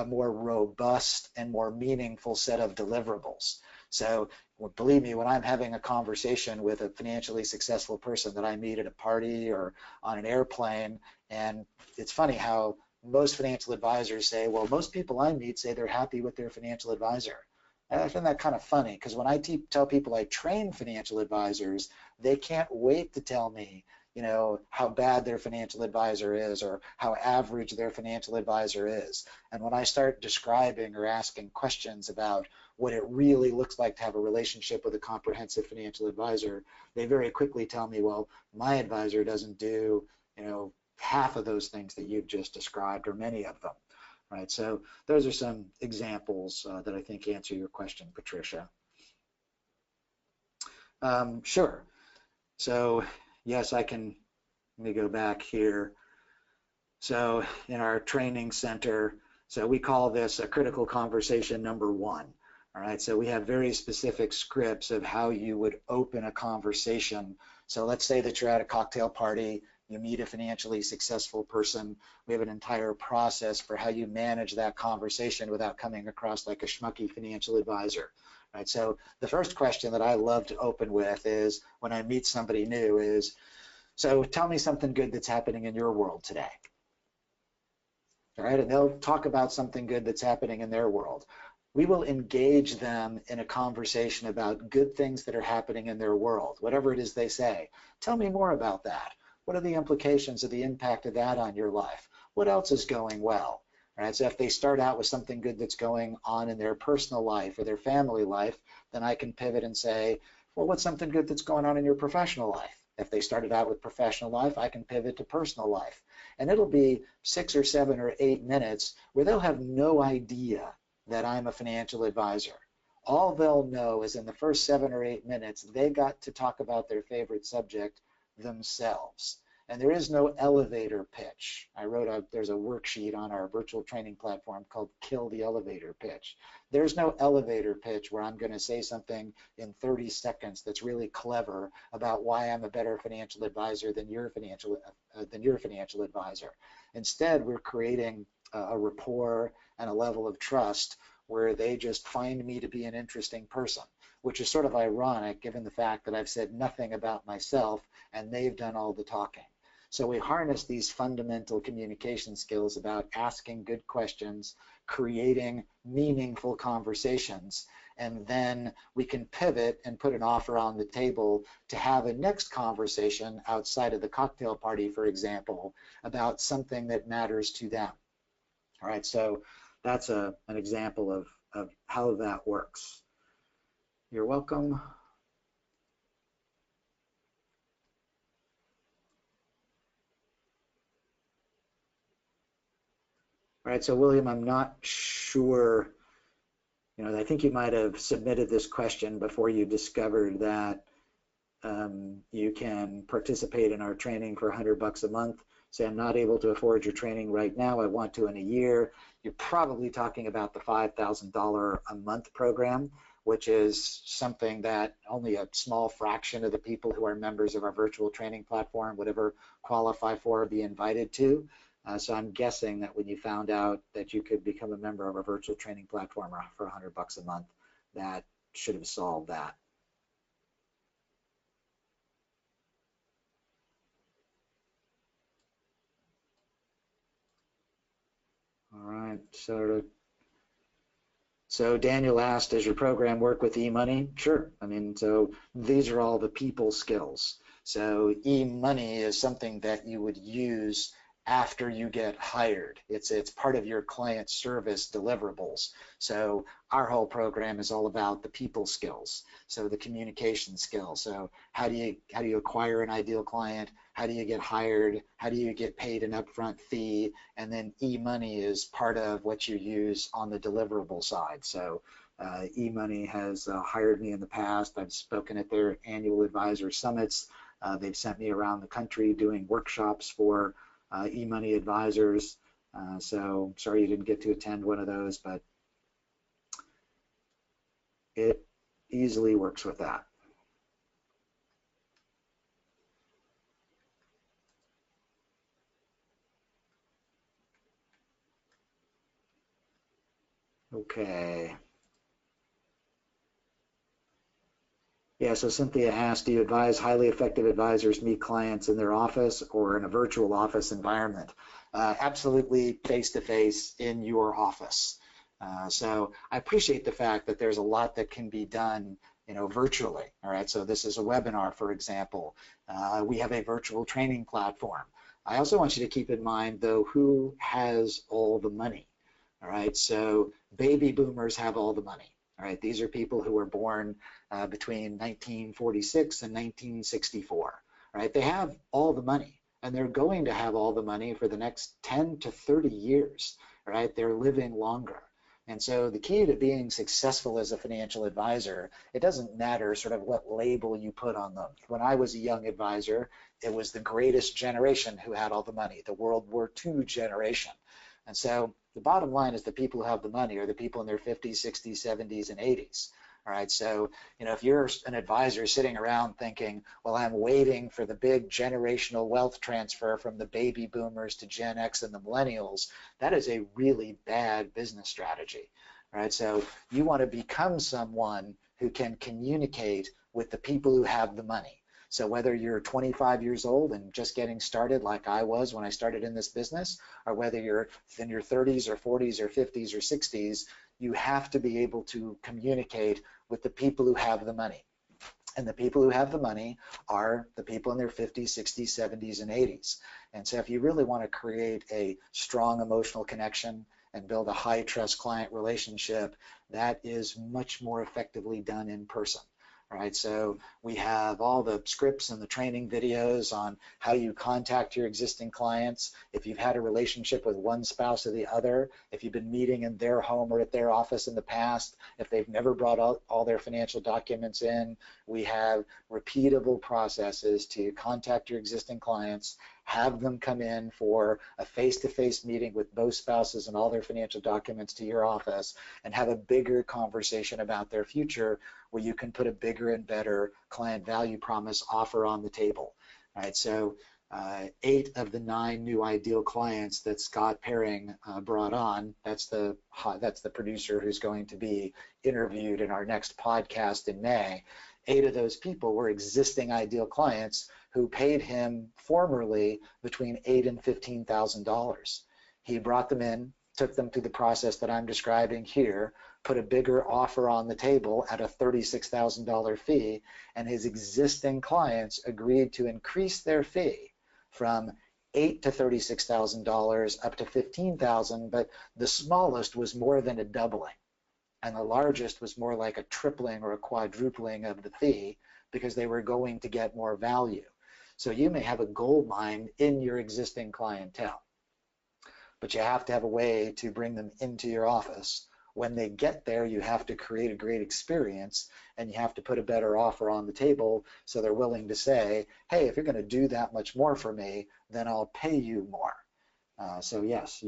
more robust and more meaningful set of deliverables. So believe me, when I'm having a conversation with a financially successful person that I meet at a party or on an airplane, and it's funny how most financial advisors say, well, most people I meet say they're happy with their financial advisor. And I find that kind of funny because when I tell people I train financial advisors, they can't wait to tell me, how bad their financial advisor is or how average their financial advisor is. And when I start describing or asking questions about what it really looks like to have a relationship with a comprehensive financial advisor, they very quickly tell me, well, my advisor doesn't do, half of those things that you've just described or many of them. Right, so those are some examples that I think answer your question, Patricia. Sure. So yes, let me go back here. So in our training center, so we call this a critical conversation number 1. All right, so we have very specific scripts of how you would open a conversation. So let's say that you're at a cocktail party, you meet a financially successful person. We have an entire process for how you manage that conversation without coming across like a schmucky financial advisor. Right, so the first question that I love to open with is when I meet somebody new is, so tell me something good that's happening in your world today. All right, and they'll talk about something good that's happening in their world. We will engage them in a conversation about good things that are happening in their world, whatever it is they say. Tell me more about that. What are the implications of the impact of that on your life? What else is going well? Right, so if they start out with something good that's going on in their personal life or their family life, then I can pivot and say, well, what's something good that's going on in your professional life? If they started out with professional life, I can pivot to personal life. And it'll be 6 or 7 or 8 minutes where they'll have no idea that I'm a financial advisor. All they'll know is in the first 7 or 8 minutes, they got to talk about their favorite subject themselves. And there is no elevator pitch. There's a worksheet on our virtual training platform called Kill the Elevator Pitch. There's no elevator pitch where I'm going to say something in 30 seconds that's really clever about why I'm a better financial advisor than your financial advisor. Instead, we're creating a rapport and a level of trust where they just find me to be an interesting person, which is sort of ironic given the fact that I've said nothing about myself and they've done all the talking. So we harness these fundamental communication skills about asking good questions, creating meaningful conversations, and then we can pivot and put an offer on the table to have a next conversation outside of the cocktail party, for example, about something that matters to them. All right, so that's an example of how that works. You're welcome. All right, so William, I'm not sure, I think you might have submitted this question before you discovered that you can participate in our training for $100 a month. say I'm not able to afford your training right now, I want to in a year, you're probably talking about the $5,000 a month program, which is something that only a small fraction of the people who are members of our virtual training platform would ever qualify for or be invited to. So I'm guessing that when you found out that you could become a member of our virtual training platform for $100 a month, that should have solved that. All right, so Daniel asked, does your program work with e-money? Sure. I mean, so these are all the people skills. So e-money is something that you would use after you get hired. It's part of your client service deliverables. So our whole program is all about the people skills. So the communication skills. So how do you acquire an ideal client? How do you get hired? How do you get paid an upfront fee? And then e-money is part of what you use on the deliverable side. So e-money has hired me in the past. I've spoken at their annual advisor summits. They've sent me around the country doing workshops for e-money advisors. So sorry you didn't get to attend one of those, but it easily works with that. Okay. Yeah, so Cynthia asked, do you advise highly effective advisors meet clients in their office or in a virtual office environment? Absolutely face-to-face in your office. So I appreciate the fact that there's a lot that can be done, virtually. All right, so this is a webinar, for example. We have a virtual training platform. I also want you to keep in mind, though, who has all the money. All right, so baby boomers have all the money. All right, these are people who were born between 1946 and 1964. Right, they have all the money, and they're going to have all the money for the next 10 to 30 years. Right, they're living longer. And so the key to being successful as a financial advisor, it doesn't matter sort of what label you put on them. When I was a young advisor, it was the greatest generation who had all the money, the World War II generation. And so the bottom line is the people who have the money are the people in their 50s, 60s, 70s, and 80s. All right, so if you're an advisor sitting around thinking, well, I'm waiting for the big generational wealth transfer from the baby boomers to Gen X and the millennials, that is a really bad business strategy. All right, so you want to become someone who can communicate with the people who have the money. So whether you're 25 years old and just getting started like I was when I started in this business, or whether you're in your 30s or 40s or 50s or 60s, you have to be able to communicate with the people who have the money. And the people who have the money are the people in their 50s, 60s, 70s, and 80s. And so if you really want to create a strong emotional connection and build a high trust client relationship, that is much more effectively done in person. Right, so we have all the scripts and the training videos on how you contact your existing clients. If you've had a relationship with one spouse or the other, if you've been meeting in their home or at their office in the past, if they've never brought all their financial documents in, we have repeatable processes to contact your existing clients, have them come in for a face-to-face meeting with both spouses and all their financial documents to your office, and have a bigger conversation about their future where you can put a bigger and better client value promise offer on the table. All right, so 8 of the 9 new ideal clients that Scott Paring brought on, that's the producer who's going to be interviewed in our next podcast in May. 8 of those people were existing ideal clients who paid him formerly between $8,000 and $15,000. He brought them in, took them through the process that I'm describing here, put a bigger offer on the table at a $36,000 fee, and his existing clients agreed to increase their fee from $8,000 to $36,000 up to $15,000, but the smallest was more than a doubling, and the largest was more like a tripling or a quadrupling of the fee because they were going to get more value. So you may have a gold mine in your existing clientele, but you have to have a way to bring them into your office when they get there, you have to create a great experience, and you have to put a better offer on the table so they're willing to say, hey, if you're going to do that much more for me, then I'll pay you more. So yes,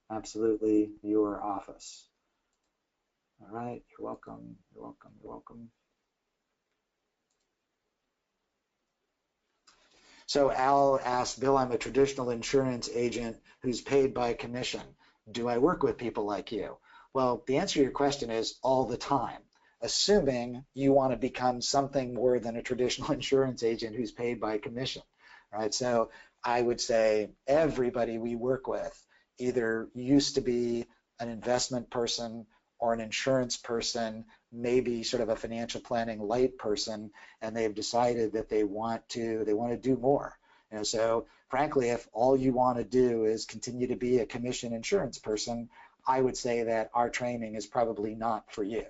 absolutely your office. All right, you're welcome, you're welcome, you're welcome. So Al asked, Bill, I'm a traditional insurance agent who's paid by commission. Do I work with people like you? Well, the answer to your question is all the time, assuming you want to become something more than a traditional insurance agent who's paid by commission, right? So I would say everybody we work with either used to be an investment person or an insurance person, maybe sort of a financial planning light person, and they've decided that they want to do more. So frankly, if all you want to do is continue to be a commission insurance person, I would say that our training is probably not for you.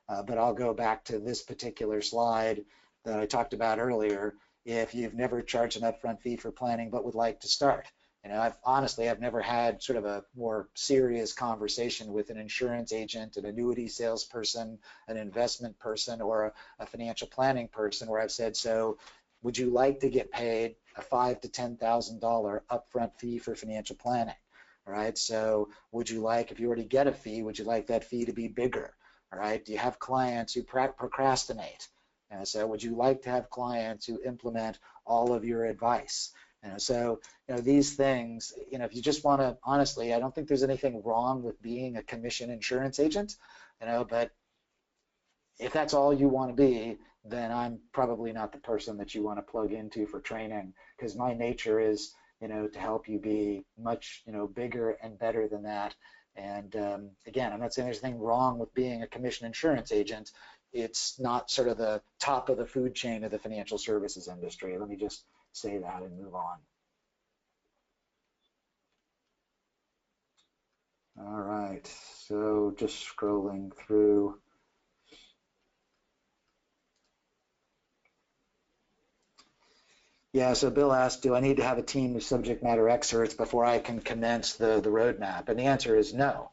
But I'll go back to this particular slide that I talked about earlier. If you've never charged an upfront fee for planning but would like to start, I've never had sort of a more serious conversation with an insurance agent, an annuity salesperson, an investment person, or a financial planning person where I've said, so would you like to get paid a $5,000 to $10,000 upfront fee for financial planning? All right, so would you like, if you already get a fee, would you like that fee to be bigger? All right, do you have clients who procrastinate? So would you like to have clients who implement all of your advice? So these things, if you just want to, honestly, I don't think there's anything wrong with being a commission insurance agent, but if that's all you want to be, then I'm probably not the person that you want to plug into for training, because my nature is, to help you be much, bigger and better than that. And again, I'm not saying there's anything wrong with being a commission insurance agent. It's not sort of the top of the food chain of the financial services industry. Let me just say that and move on. All right, so just scrolling through. Yeah, so Bill asked, do I need to have a team of subject matter experts before I can commence the roadmap? And the answer is no.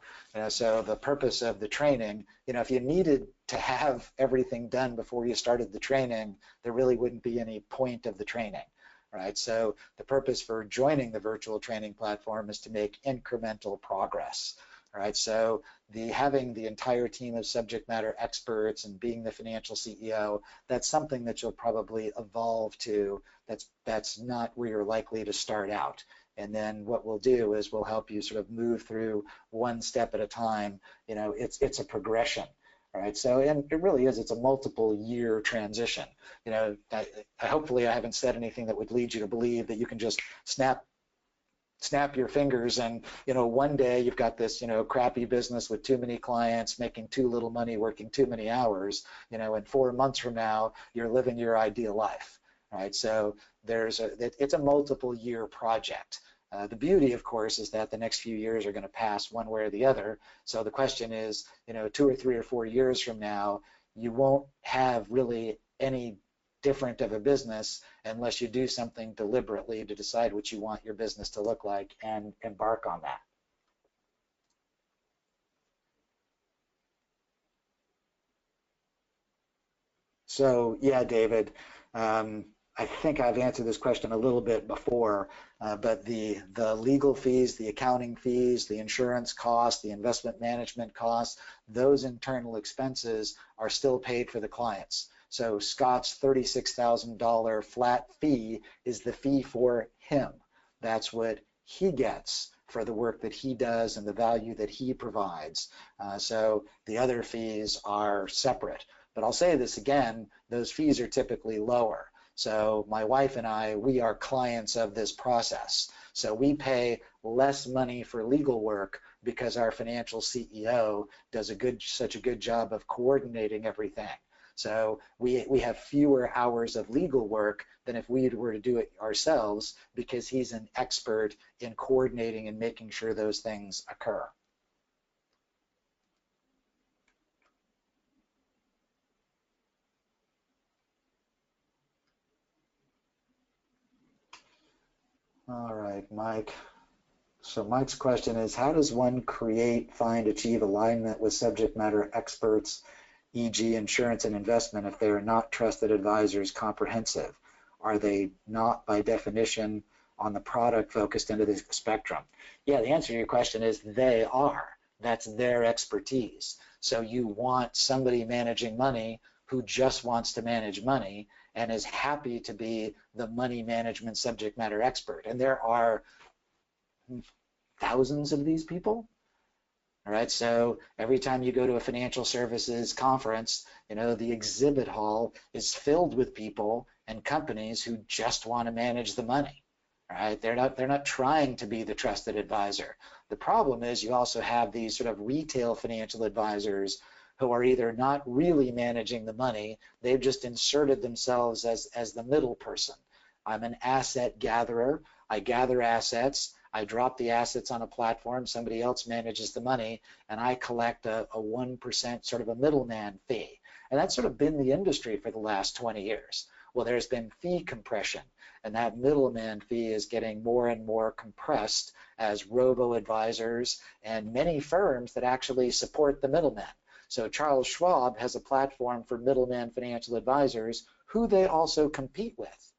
So the purpose of the training, if you needed to have everything done before you started the training, there really wouldn't be any point of the training, right? So the purpose for joining the virtual training platform is to make incremental progress. All right, so having the entire team of subject matter experts and being the financial CEO, that's something that you'll probably evolve to. That's not where you're likely to start out. And then what we'll do is we'll help you sort of move through one step at a time. It's a progression. All right, so and it really is. It's a multiple year transition. Hopefully I haven't said anything that would lead you to believe that you can just snap your fingers and one day you've got this crappy business with too many clients, making too little money, working too many hours, and 4 months from now you're living your ideal life, right? So it's a multiple year project. The beauty, of course, is that the next few years are going to pass one way or the other. So the question is, 2 or 3 or 4 years from now, you won't have really any different of a business unless you do something deliberately to decide what you want your business to look like and embark on that. So yeah, David, I think I've answered this question a little bit before, but the legal fees, the accounting fees, the insurance costs, the investment management costs, those internal expenses are still paid for the clients. So Scott's $36,000 flat fee is the fee for him. That's what he gets for the work that he does and the value that he provides. So the other fees are separate. But I'll say this again, those fees are typically lower. So my wife and I, we are clients of this process. So we pay less money for legal work because our financial CEO does such a good job of coordinating everything. So we have fewer hours of legal work than if we were to do it ourselves because he's an expert in coordinating and making sure those things occur. All right, Mike. So Mike's question is, how does one create, find, achieve alignment with subject matter experts, e.g. insurance and investment, if they are not trusted advisors comprehensive? Are they not, by definition, on the product focused into the spectrum? Yeah, the answer to your question is they are. That's their expertise. So you want somebody managing money who just wants to manage money and is happy to be the money management subject matter expert. And there are thousands of these people. All right, so every time you go to a financial services conference, you know, the exhibit hall is filled with people and companies who just want to manage the money. All right, they're not trying to be the trusted advisor. The problem is you also have these sort of retail financial advisors who are either not really managing the money, they've just inserted themselves as the middle person. I'm an asset gatherer, I gather assets, I drop the assets on a platform, somebody else manages the money, and I collect a 1% sort of a middleman fee. And that's sort of been the industry for the last 20 years. Well, there's been fee compression, and that middleman fee is getting more and more compressed as robo-advisors and many firms that actually support the middleman. So Charles Schwab has a platform for middleman financial advisors who they also compete with.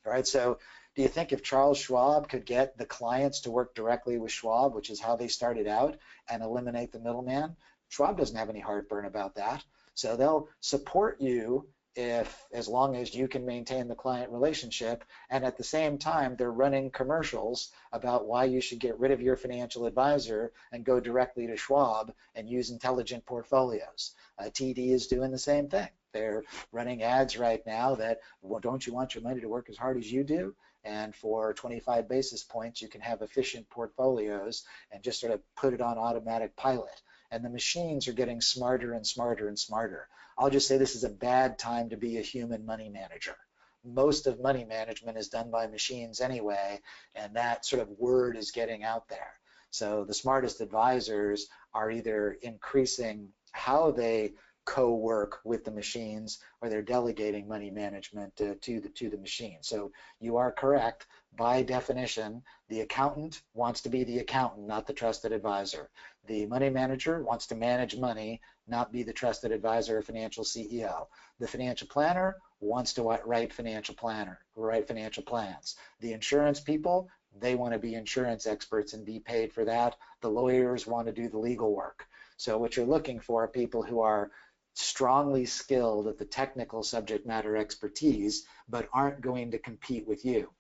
All right, so do you think if Charles Schwab could get the clients to work directly with Schwab, which is how they started out, and eliminate the middleman? Schwab doesn't have any heartburn about that. So they'll support you as long as you can maintain the client relationship, and at the same time they're running commercials about why you should get rid of your financial advisor and go directly to Schwab and use intelligent portfolios. TD is doing the same thing. They're running ads right now that, well, don't you want your money to work as hard as you do? And for 25 basis points, you can have efficient portfolios and just sort of put it on automatic pilot. And the machines are getting smarter and smarter and smarter. I'll just say this is a bad time to be a human money manager. Most of money management is done by machines anyway, and that sort of word is getting out there. So the smartest advisors are either increasing how they co-work with the machines, or they're delegating money management to the machine. So you are correct. By definition, the accountant wants to be the accountant, not the trusted advisor. The money manager wants to manage money, not be the trusted advisor or financial CEO. The financial planner wants to write financial plans. The insurance people, they want to be insurance experts and be paid for that. The lawyers want to do the legal work. So what you're looking for are people who are strongly skilled at the technical subject matter expertise, but aren't going to compete with you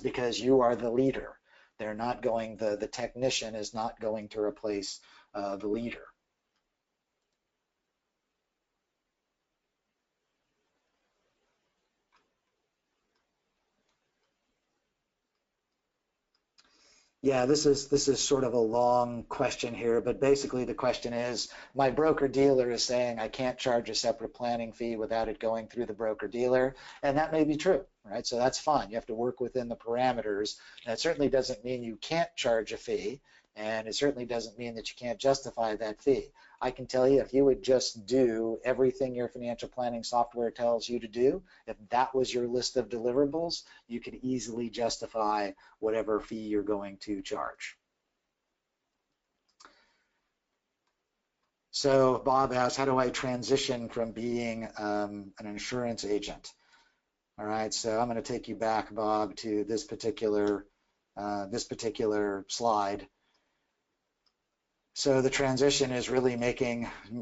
because you are the leader. They're not going, the technician is not going to replace the leader. Yeah, this is sort of a long question here, but basically the question is, my broker-dealer is saying I can't charge a separate planning fee without it going through the broker-dealer, and that may be true, right? So that's fine. You have to work within the parameters. And it certainly doesn't mean you can't charge a fee, and it certainly doesn't mean that you can't justify that fee. I can tell you, if you would just do everything your financial planning software tells you to do, if that was your list of deliverables, you could easily justify whatever fee you're going to charge. So Bob asks, how do I transition from being an insurance agent? All right, so I'm going to take you back, Bob, to this particular slide. So the transition is really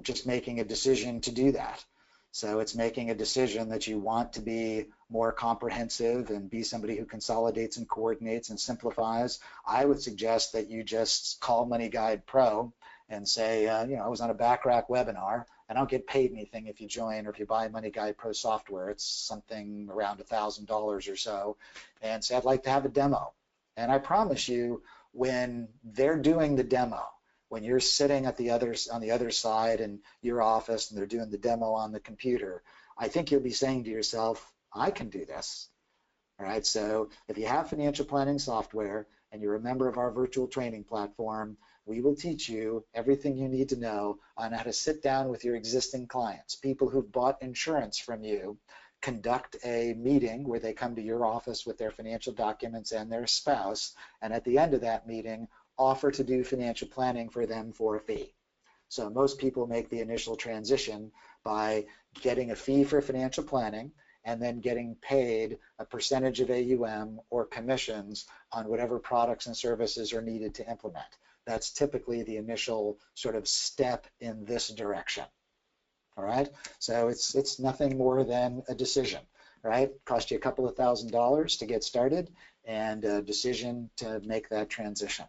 just making a decision to do that. So it's making a decision that you want to be more comprehensive and be somebody who consolidates and coordinates and simplifies. I would suggest that you just call Money Guide Pro and say, you know, I was on a BackRack webinar, and I don't get paid anything if you join or if you buy Money Guide Pro software. It's something around $1,000 or so. And say, I'd like to have a demo. And I promise you, when they're doing the demo, when you're sitting on the other side in your office and they're doing the demo on the computer, I think you'll be saying to yourself, I can do this. All right, so if you have financial planning software and you're a member of our virtual training platform, we will teach you everything you need to know on how to sit down with your existing clients, people who've bought insurance from you, conduct a meeting where they come to your office with their financial documents and their spouse, and at the end of that meeting, offer to do financial planning for them for a fee. So most people make the initial transition by getting a fee for financial planning and then getting paid a percentage of AUM or commissions on whatever products and services are needed to implement. That's typically the initial sort of step in this direction. All right, so it's nothing more than a decision, right? Cost you a couple of $1,000s to get started and a decision to make that transition.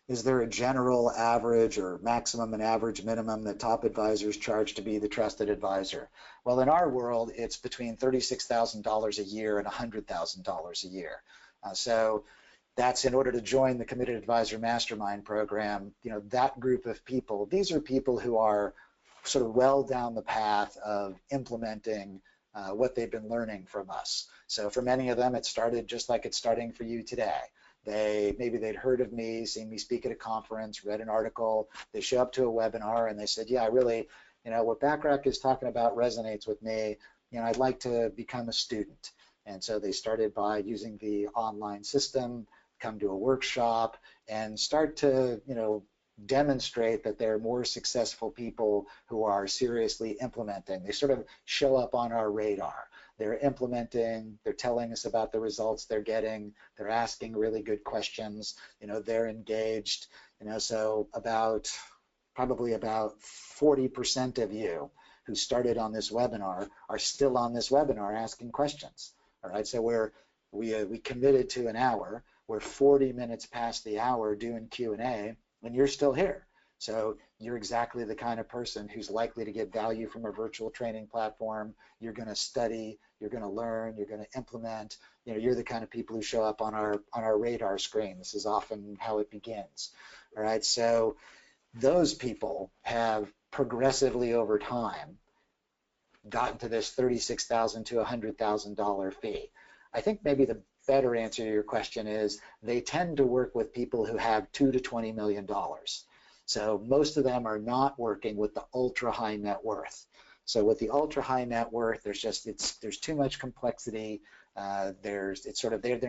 Is there a general average or maximum and average minimum that top advisors charge to be the trusted advisor? Well, in our world, it's between $36,000 a year and $100,000 a year. So that's in order to join the Committed Advisor Mastermind program. You know, that group of people, these are people who are sort of well down the path of implementing what they've been learning from us. So for many of them, it started just like it's starting for you today. Maybe they'd heard of me, seen me speak at a conference, read an article, they show up to a webinar and they said, yeah, I really, you know, what BacRec is talking about resonates with me. You know, I'd like to become a student. And so they started by using the online system, come to a workshop, and start to, you know, demonstrate that they're more successful people who are seriously implementing. They sort of show up on our radar. They're implementing, they're telling us about the results they're getting, they're asking really good questions, you know, they're engaged, you know, so probably about 40% of you who started on this webinar are still on this webinar asking questions. All right, so we committed to an hour. We're 40 minutes past the hour doing Q&A, and you're still here. So you're exactly the kind of person who's likely to get value from a virtual training platform. You're going to study, you're going to learn, you're going to implement. You know, you're the kind of people who show up on our radar screen. This is often how it begins. All right, so those people have progressively over time gotten to this $36,000 to $100,000 fee. I think maybe the better answer to your question is they tend to work with people who have $2 to $20 million. So most of them are not working with the ultra high net worth. So with the ultra high net worth, there's too much complexity. They're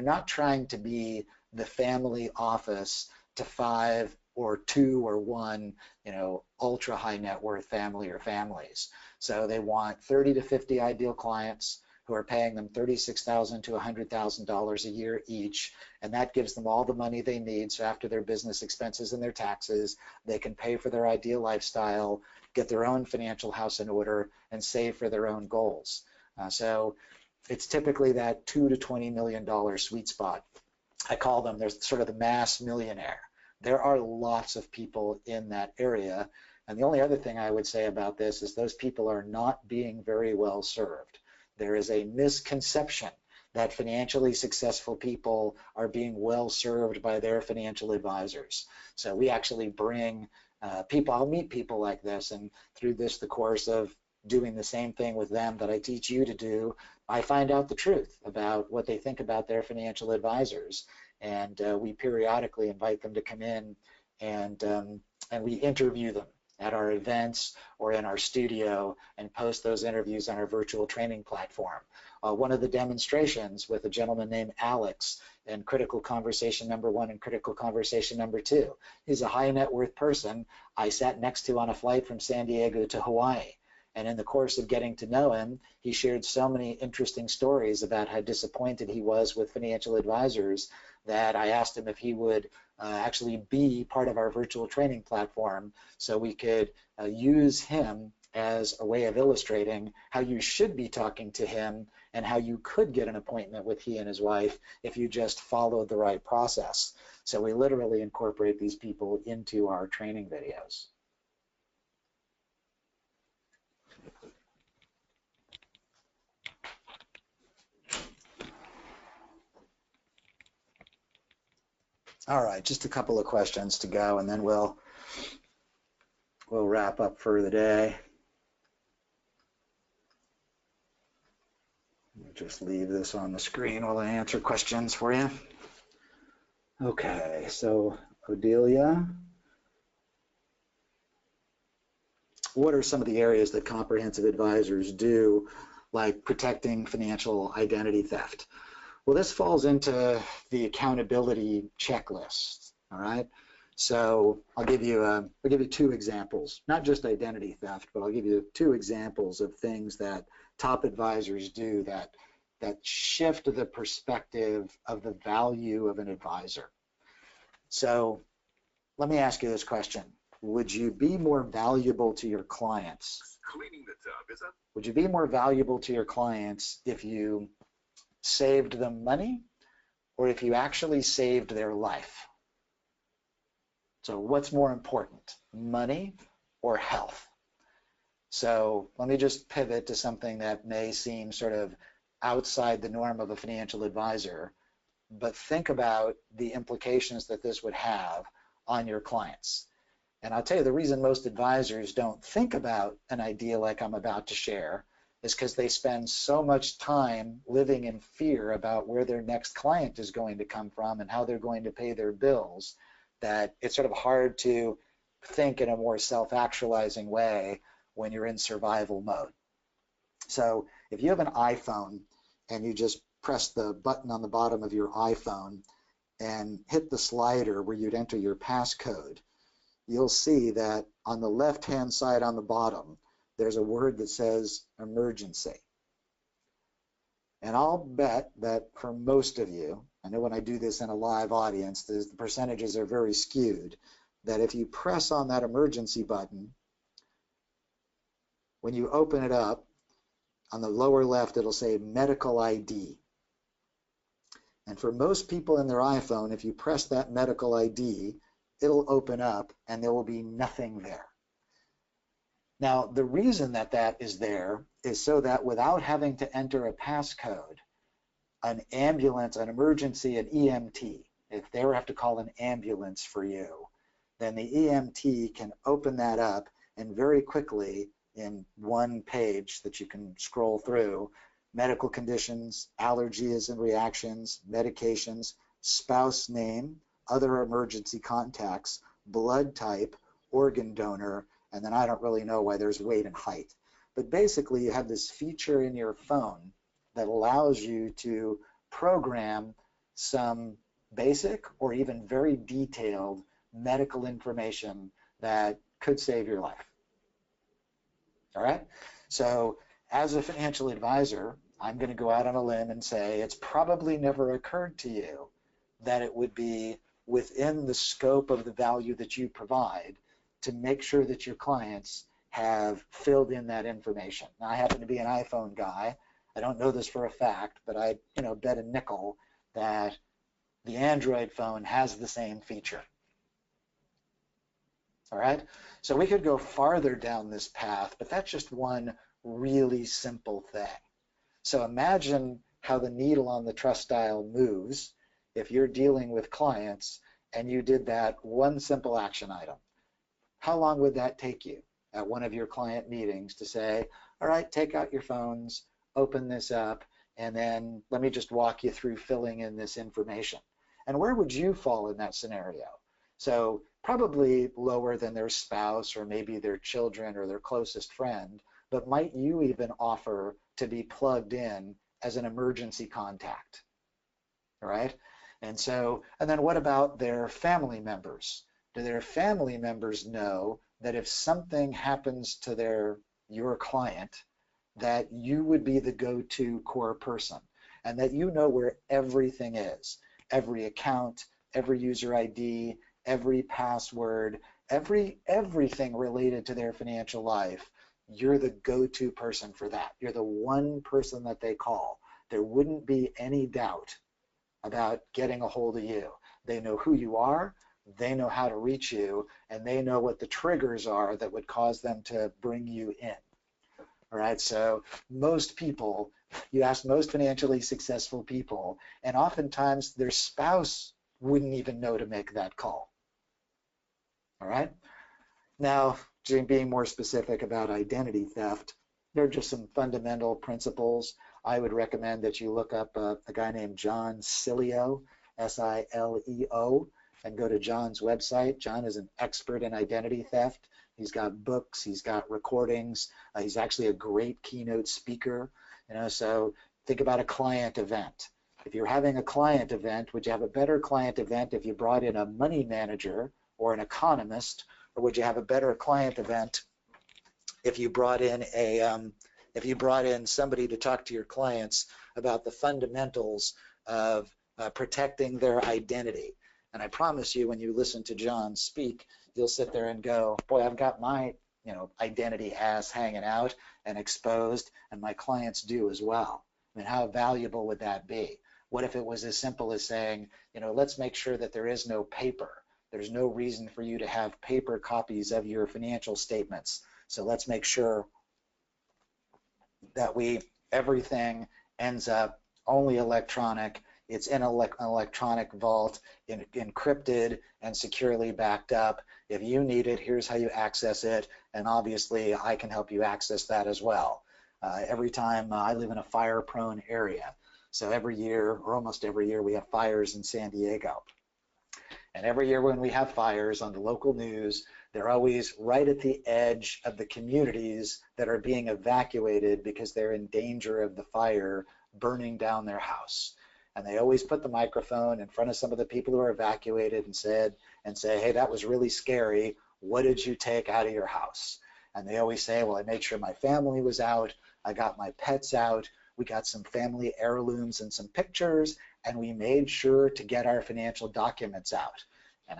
not trying to be the family office to 5 or 2 or 1, you know, ultra high net worth family or families. So they want 30 to 50 ideal clients who are paying them $36,000 to $100,000 a year each, and that gives them all the money they need. So after their business expenses and their taxes, they can pay for their ideal lifestyle, get their own financial house in order, and save for their own goals. So it's typically that $2 to $20 million sweet spot. I call them, there's sort of the mass millionaire. There are lots of people in that area, and the only other thing I would say about this is those people are not being very well served. There is a misconception that financially successful people are being well served by their financial advisors. So we actually bring people, I'll meet people like this, and through the course of doing the same thing with them that I teach you to do, I find out the truth about what they think about their financial advisors. And we periodically invite them to come in and we interview them at our events or in our studio and post those interviews on our virtual training platform. One of the demonstrations with a gentleman named Alex in Critical Conversation number 1 and Critical Conversation number 2. He's a high net worth person I sat next to on a flight from San Diego to Hawaii. And in the course of getting to know him, he shared so many interesting stories about how disappointed he was with financial advisors that I asked him if he would actually be part of our virtual training platform so we could use him as a way of illustrating how you should be talking to him and how you could get an appointment with he and his wife if you just followed the right process. So we literally incorporate these people into our training videos. All right, just a couple of questions to go, and then we'll wrap up for the day. I'll just leave this on the screen while I answer questions for you. Okay, so Odelia, what are some of the areas that comprehensive advisors do like protecting financial identity theft. Well, this falls into the accountability checklist, all right? So I'll give you two examples, not just identity theft, but I'll give you two examples of things that top advisors do that shift the perspective of the value of an advisor. So let me ask you this question. Would you be more valuable to your clients? Cleaning the tub, is that? Would you be more valuable to your clients if you saved them money or if you actually saved their life? So what's more important, money or health? So let me just pivot to something that may seem sort of outside the norm of a financial advisor, but think about the implications that this would have on your clients. And I'll tell you, the reason most advisors don't think about an idea like I'm about to share is because they spend so much time living in fear about where their next client is going to come from and how they're going to pay their bills, that it's sort of hard to think in a more self-actualizing way when you're in survival mode. So if you have an iPhone and you just press the button on the bottom of your iPhone and hit the slider where you'd enter your passcode, you'll see that on the left-hand side on the bottom, there's a word that says emergency. And I'll bet that for most of you, I know when I do this in a live audience, the percentages are very skewed, that if you press on that emergency button, when you open it up, on the lower left, it'll say medical ID. And for most people in their iPhone, if you press that medical ID, it'll open up and there will be nothing there. Now, the reason that that is there is so that without having to enter a passcode, an ambulance, an emergency, an EMT, if they ever have to call an ambulance for you, then the EMT can open that up and very quickly, in one page that you can scroll through, medical conditions, allergies and reactions, medications, spouse name, other emergency contacts, blood type, organ donor, and then I don't really know why there's weight and height. But basically you have this feature in your phone that allows you to program some basic or even very detailed medical information that could save your life. All right? So as a financial advisor, I'm going to go out on a limb and say it's probably never occurred to you that it would be within the scope of the value that you provide to make sure that your clients have filled in that information. Now, I happen to be an iPhone guy. I don't know this for a fact, but I bet a nickel that the Android phone has the same feature. All right? So we could go farther down this path, but that's just one really simple thing. So imagine how the needle on the trust dial moves if you're dealing with clients and you did that one simple action item. How long would that take you at one of your client meetings to say, all right, take out your phones, open this up, and then let me just walk you through filling in this information? And where would you fall in that scenario? So probably lower than their spouse or maybe their children or their closest friend, but might you even offer to be plugged in as an emergency contact, all right? And then what about their family members? Do their family members know that if something happens to your client, that you would be the go-to core person and that you know where everything is, every account, every user ID, every password, everything related to their financial life, you're the go-to person for that. You're the one person that they call. There wouldn't be any doubt about getting a hold of you. They know who you are, they know how to reach you, and they know what the triggers are that would cause them to bring you in. All right, so most people, you ask most financially successful people, and oftentimes their spouse wouldn't even know to make that call. All right? Now, being more specific about identity theft, there are just some fundamental principles. I would recommend that you look up a guy named John Sileo, S-I-L-E-O, and go to John's website. John is an expert in identity theft. He's got books, he's got recordings, he's actually a great keynote speaker. So think about a client event. If you're having a client event, would you have a better client event if you brought in a money manager or an economist, or would you have a better client event if you brought in somebody to talk to your clients about the fundamentals of protecting their identity? And I promise you, when you listen to John speak, you'll sit there and go, boy, I've got my identity ass hanging out and exposed, and my clients do as well. I mean, how valuable would that be? What if it was as simple as saying, let's make sure that there is no paper. There's no reason for you to have paper copies of your financial statements. So let's make sure that everything ends up only electronic. It's in an electronic vault, encrypted and securely backed up. If you need it, here's how you access it, and obviously I can help you access that as well. Every time I live in a fire-prone area, so every year, or almost every year, we have fires in San Diego. And every year when we have fires on the local news, they're always right at the edge of the communities that are being evacuated because they're in danger of the fire burning down their house. And they always put the microphone in front of some of the people who are evacuated and say, hey, that was really scary. What did you take out of your house? And they always say, well, I made sure my family was out. I got my pets out. We got some family heirlooms and some pictures, and we made sure to get our financial documents out. And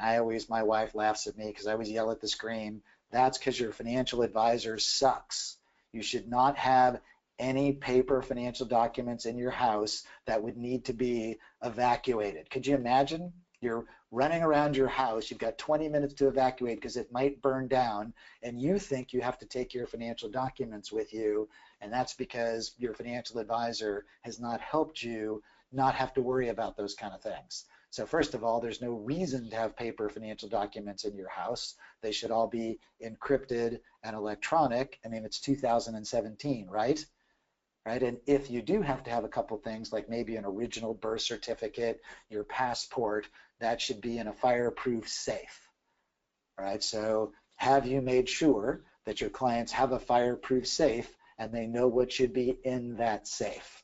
my wife laughs at me because I always yell at the screen, that's because your financial advisor sucks. You should not have any paper financial documents in your house that would need to be evacuated. Could you imagine? You're running around your house, you've got 20 minutes to evacuate because it might burn down, and you think you have to take your financial documents with you, and that's because your financial advisor has not helped you not have to worry about those kind of things. So first of all, there's no reason to have paper financial documents in your house. They should all be encrypted and electronic. I mean, it's 2017, right? Right? And if you do have to have a couple things, like maybe an original birth certificate, your passport, that should be in a fireproof safe. All right? So have you made sure that your clients have a fireproof safe and they know what should be in that safe?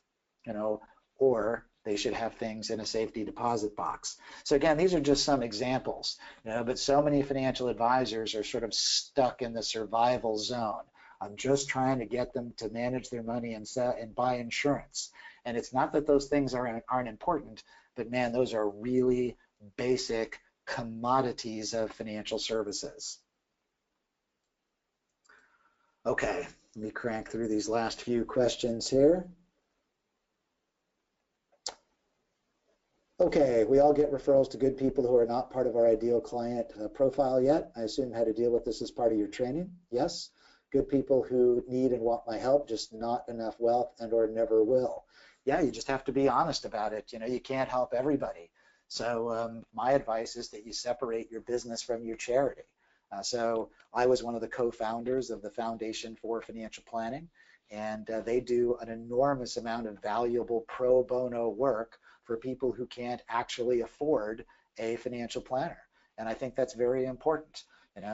Or they should have things in a safety deposit box. So again, these are just some examples, but so many financial advisors are sort of stuck in the survival zone. I'm just trying to get them to manage their money and buy insurance. And it's not that those things aren't important, but man, those are really basic commodities of financial services. Okay, let me crank through these last few questions here. Okay, we all get referrals to good people who are not part of our ideal client profile yet. I assume how to deal with this as part of your training. Yes. Good people who need and want my help, just not enough wealth and or never will. Yeah, you just have to be honest about it. You can't help everybody. So my advice is that you separate your business from your charity. So I was one of the co-founders of the Foundation for Financial Planning, and they do an enormous amount of valuable pro bono work for people who can't actually afford a financial planner. And I think that's very important.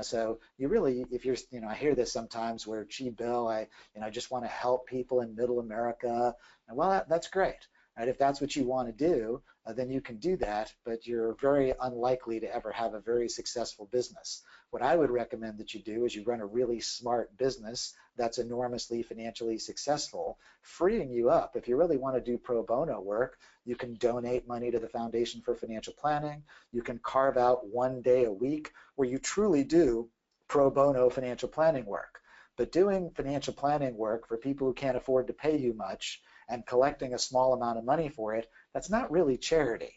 So you really, if you're, I hear this sometimes where, gee, Bill, I just want to help people in Middle America. And well, that's great, right? If that's what you want to do, then you can do that, but you're very unlikely to ever have a very successful business. What I would recommend that you do is you run a really smart business that's enormously financially successful, freeing you up. If you really want to do pro bono work, you can donate money to the Foundation for Financial Planning. You can carve out one day a week where you truly do pro bono financial planning work. But doing financial planning work for people who can't afford to pay you much and collecting a small amount of money for it, that's not really charity.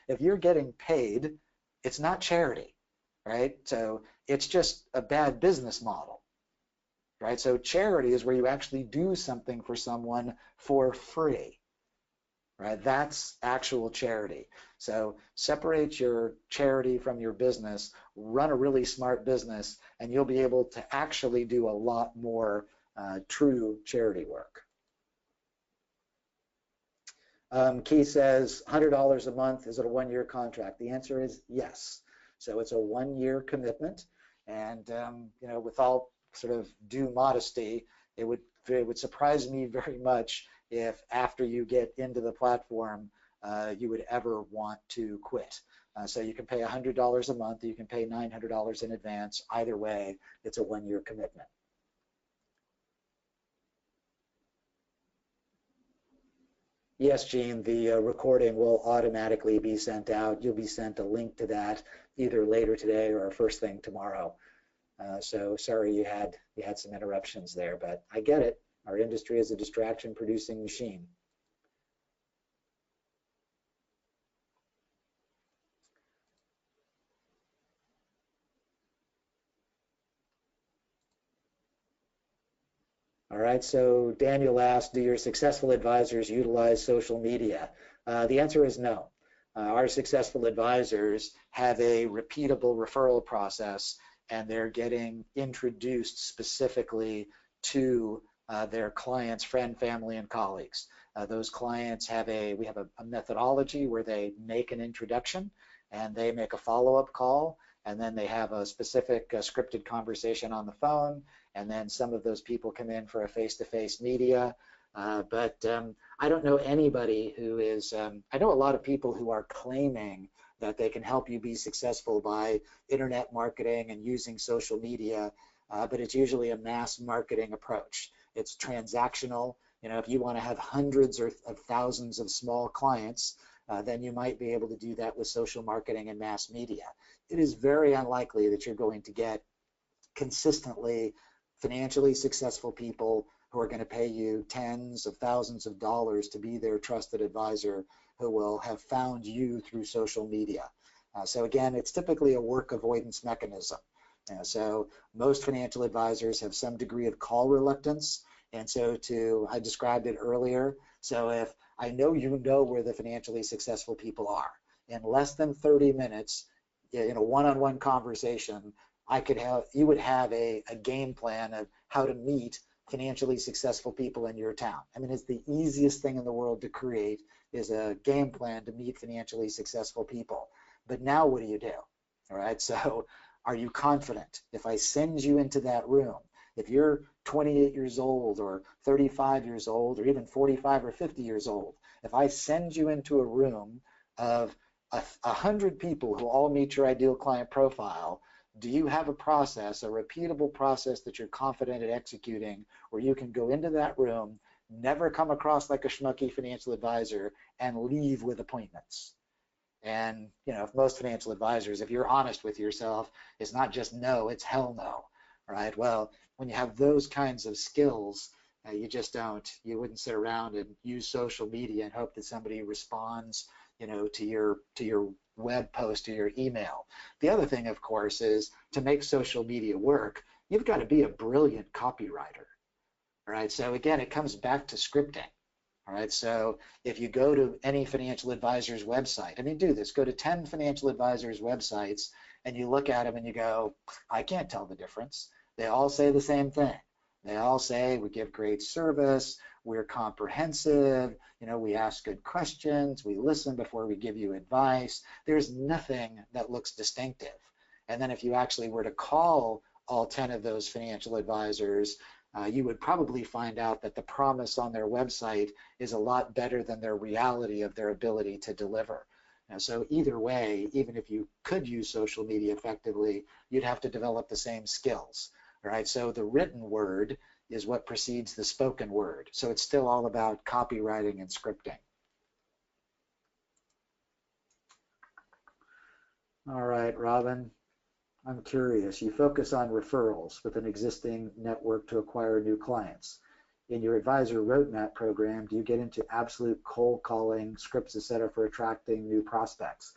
If you're getting paid, it's not charity, right? So it's just a bad business model. Right? So charity is where you actually do something for someone for free. Right? That's actual charity. So separate your charity from your business, run a really smart business, and you'll be able to actually do a lot more true charity work. Keith says, $100 a month, is it a one-year contract? The answer is yes. So it's a one-year commitment, and with all sort of due modesty, it would surprise me very much if after you get into the platform, you would ever want to quit. So you can pay $100 a month, you can pay $900 in advance. Either way, it's a one-year commitment. Yes, Gene, the recording will automatically be sent out. You'll be sent a link to that either later today or first thing tomorrow. So sorry you had some interruptions there, but I get it. Our industry is a distraction-producing machine. All right, so Daniel asked, do your successful advisors utilize social media? The answer is no. Our successful advisors have a repeatable referral process, and they're getting introduced specifically to their clients, friend, family, and colleagues. Those clients we have a methodology where they make an introduction and they make a follow-up call, and then they have a specific scripted conversation on the phone, and then some of those people come in for a face-to-face media. But I don't know anybody who is, I know a lot of people who are claiming that they can help you be successful by internet marketing and using social media, but it's usually a mass marketing approach. It's transactional. You know, if you want to have hundreds of thousands of small clients, then you might be able to do that with social marketing and mass media. It is very unlikely that you're going to get consistently financially successful people who are going to pay you tens of thousands of dollars to be their trusted advisor who will have found you through social media. So again, it's typically a work avoidance mechanism. So most financial advisors have some degree of call reluctance, and so I described it earlier. So if I know you know where the financially successful people are, in less than 30 minutes, in a one-on-one conversation, you would have a game plan of how to meet financially successful people in your town. I mean, it's the easiest thing in the world to create is a game plan to meet financially successful people. But now what do you do? All right, so are you confident? If I send you into that room, if you're 28 years old or 35 years old or even 45 or 50 years old, if I send you into a room of 100 people who all meet your ideal client profile, do you have a process, a repeatable process that you're confident at executing where you can go into that room, never come across like a schmucky financial advisor, and leave with appointments? And, you know, if most financial advisors, if you're honest with yourself, it's not just no, it's hell no, right? Well, when you have those kinds of skills, you wouldn't sit around and use social media and hope that somebody responds, you know, to your web post or your email. The other thing, of course, is to make social media work, you've got to be a brilliant copywriter, right? So again, it comes back to scripting. All right, so if you go to any financial advisor's website, I mean, do this, go to 10 financial advisors' websites and you look at them and you go, I can't tell the difference. They all say the same thing. They all say we give great service, we're comprehensive, you know, we ask good questions, we listen before we give you advice. There's nothing that looks distinctive. And then if you actually were to call all 10 of those financial advisors, you would probably find out that the promise on their website is a lot better than their reality of their ability to deliver. So either way, even if you could use social media effectively, you'd have to develop the same skills. Right? So the written word is what precedes the spoken word. So it's still all about copywriting and scripting. All right, Robin. I'm curious, you focus on referrals with an existing network to acquire new clients. In your advisor roadmap program, do you get into absolute cold calling, scripts, etc. for attracting new prospects?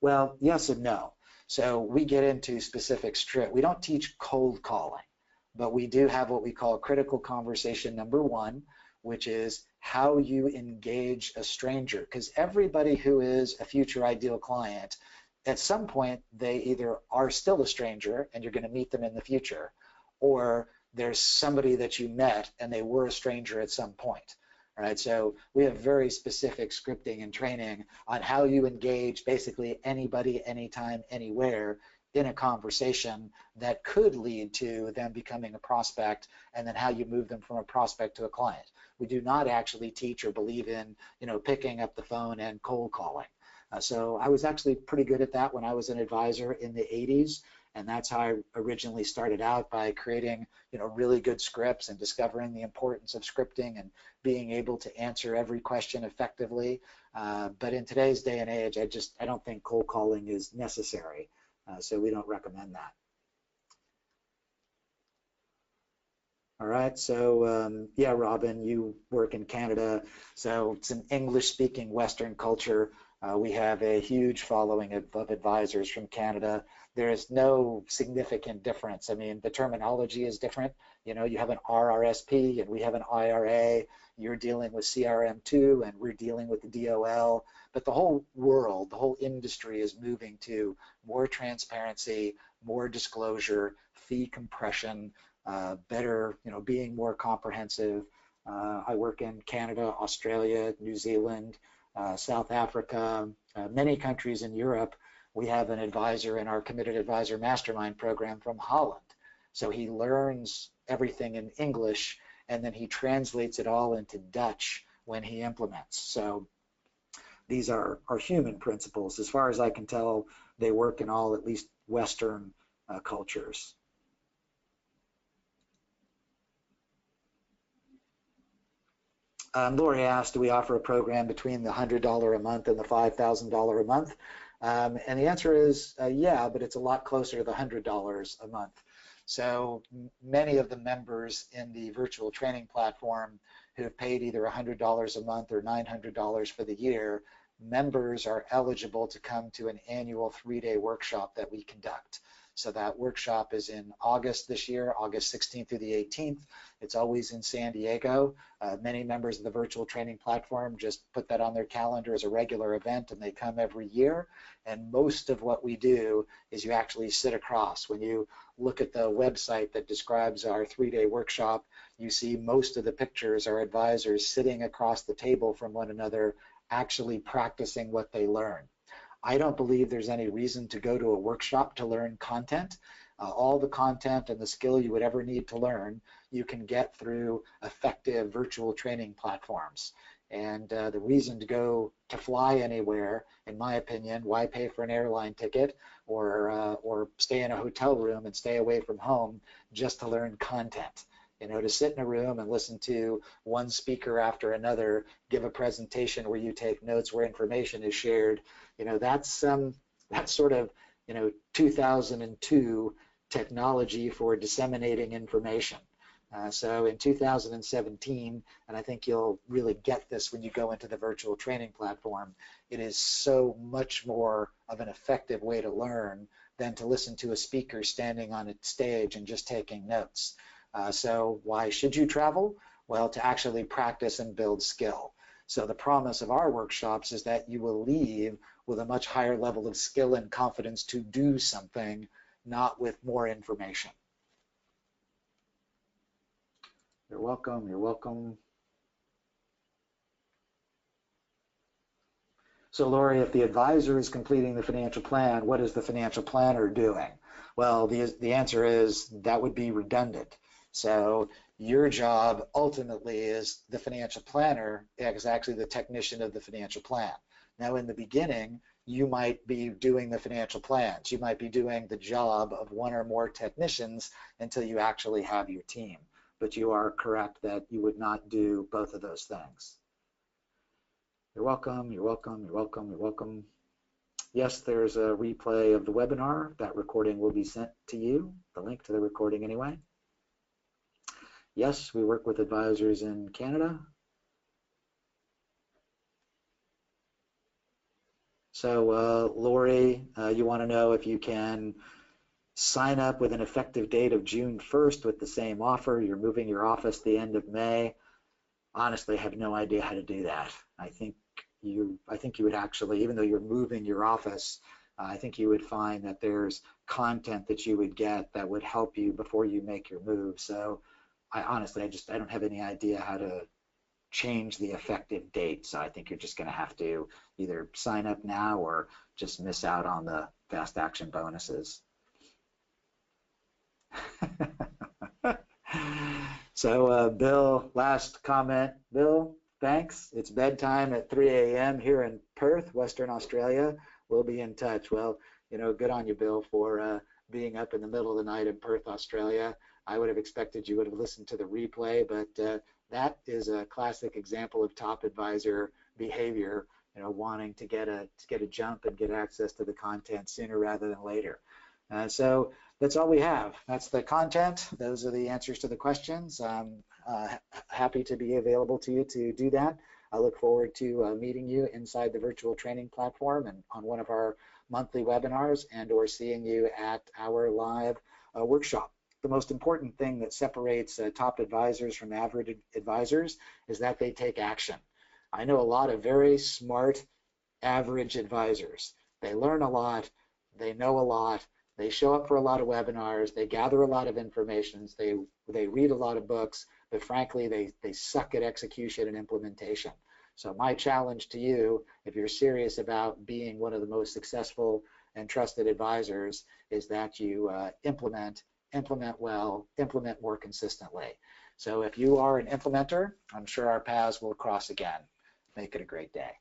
Well, yes and no. So we get into specific we don't teach cold calling, but we do have what we call critical conversation number 1, which is how you engage a stranger. Because everybody who is a future ideal client, at some point, they either are still a stranger and you're going to meet them in the future, or there's somebody that you met and they were a stranger at some point. Right? So we have very specific scripting and training on how you engage basically anybody, anytime, anywhere in a conversation that could lead to them becoming a prospect, and then how you move them from a prospect to a client. We do not actually teach or believe in, picking up the phone and cold calling. So I was actually pretty good at that when I was an advisor in the 80s, and that's how I originally started out, by creating, really good scripts and discovering the importance of scripting and being able to answer every question effectively. But in today's day and age, I don't think cold calling is necessary. So we don't recommend that. All right, so yeah, Robin, you work in Canada, so it's an English-speaking Western culture. We have a huge following of advisors from Canada. There is no significant difference. I mean, the terminology is different. You have an RRSP and we have an IRA. You're dealing with CRM2 and we're dealing with the DOL. But the whole world, the whole industry is moving to more transparency, more disclosure, fee compression, better, being more comprehensive. I work in Canada, Australia, New Zealand, South Africa, many countries in Europe. We have an advisor in our Committed Advisor Mastermind program from Holland. So he learns everything in English and then he translates it all into Dutch when he implements. So these are human principles. As far as I can tell, they work in all, at least Western cultures. Lori asked, do we offer a program between the $100 a month and the $5,000 a month? And the answer is yeah, but it's a lot closer to the $100 a month. So many of the members in the virtual training platform who have paid either $100 a month or $900 for the year, members are eligible to come to an annual 3-day workshop that we conduct. So that workshop is in August this year, August 16th through the 18th. It's always in San Diego. Many members of the virtual training platform just put that on their calendar as a regular event and they come every year. And most of what we do is you actually sit across. When you look at the website that describes our 3-day workshop, you see most of the pictures are advisors sitting across the table from one another, actually practicing what they learn. I don't believe there's any reason to go to a workshop to learn content. All the content and the skill you would ever need to learn, you can get through effective virtual training platforms. And the reason to fly anywhere, in my opinion, why pay for an airline ticket or stay in a hotel room and stay away from home just to learn content? To sit in a room and listen to one speaker after another give a presentation where you take notes, where information is shared, that's sort of 2002 technology for disseminating information. So in 2017, and I think you'll really get this when you go into the virtual training platform, it is so much more of an effective way to learn than to listen to a speaker standing on a stage and just taking notes. So why should you travel? Well, to actually practice and build skill. So the promise of our workshops is that you will leave with a much higher level of skill and confidence to do something, not with more information. You're welcome, you're welcome. So Lori, if the advisor is completing the financial plan, what is the financial planner doing? Well, the answer is that would be redundant. So your job ultimately is the financial planner is actually the technician of the financial plan. Now in the beginning, you might be doing the financial plans. You might be doing the job of one or more technicians until you actually have your team. But you are correct that you would not do both of those things. You're welcome, you're welcome, you're welcome, you're welcome. Yes, there's a replay of the webinar. That recording will be sent to you, the link to the recording anyway. Yes, we work with advisors in Canada. So Lori, you want to know if you can sign up with an effective date of June 1st with the same offer. You're moving your office the end of May. Honestly, I have no idea how to do that. I think you would actually, even though you're moving your office, I think you would find that there's content that you would get that would help you before you make your move. So I don't have any idea how to change the effective date. So I think you're just going to have to either sign up now or just miss out on the fast action bonuses. So Bill, last comment. Bill, thanks. It's bedtime at 3 a.m. here in Perth, Western Australia. We'll be in touch. Well, you know, good on you, Bill, for being up in the middle of the night in Perth, Australia. I would have expected you would have listened to the replay, but that is a classic example of top advisor behavior, you know, wanting to get a jump and get access to the content sooner rather than later. So that's all we have. That's the content. Those are the answers to the questions. I'm happy to be available to you to do that. I look forward to meeting you inside the virtual training platform and on one of our monthly webinars, and or seeing you at our live workshop. The most important thing that separates top advisors from average advisors is that they take action. I know a lot of very smart average advisors. They learn a lot, they know a lot, they show up for a lot of webinars, they gather a lot of information, they read a lot of books, but frankly, they suck at execution and implementation. So my challenge to you, if you're serious about being one of the most successful and trusted advisors, is that you implement well, implement more consistently. So if you are an implementer, I'm sure our paths will cross again. Make it a great day.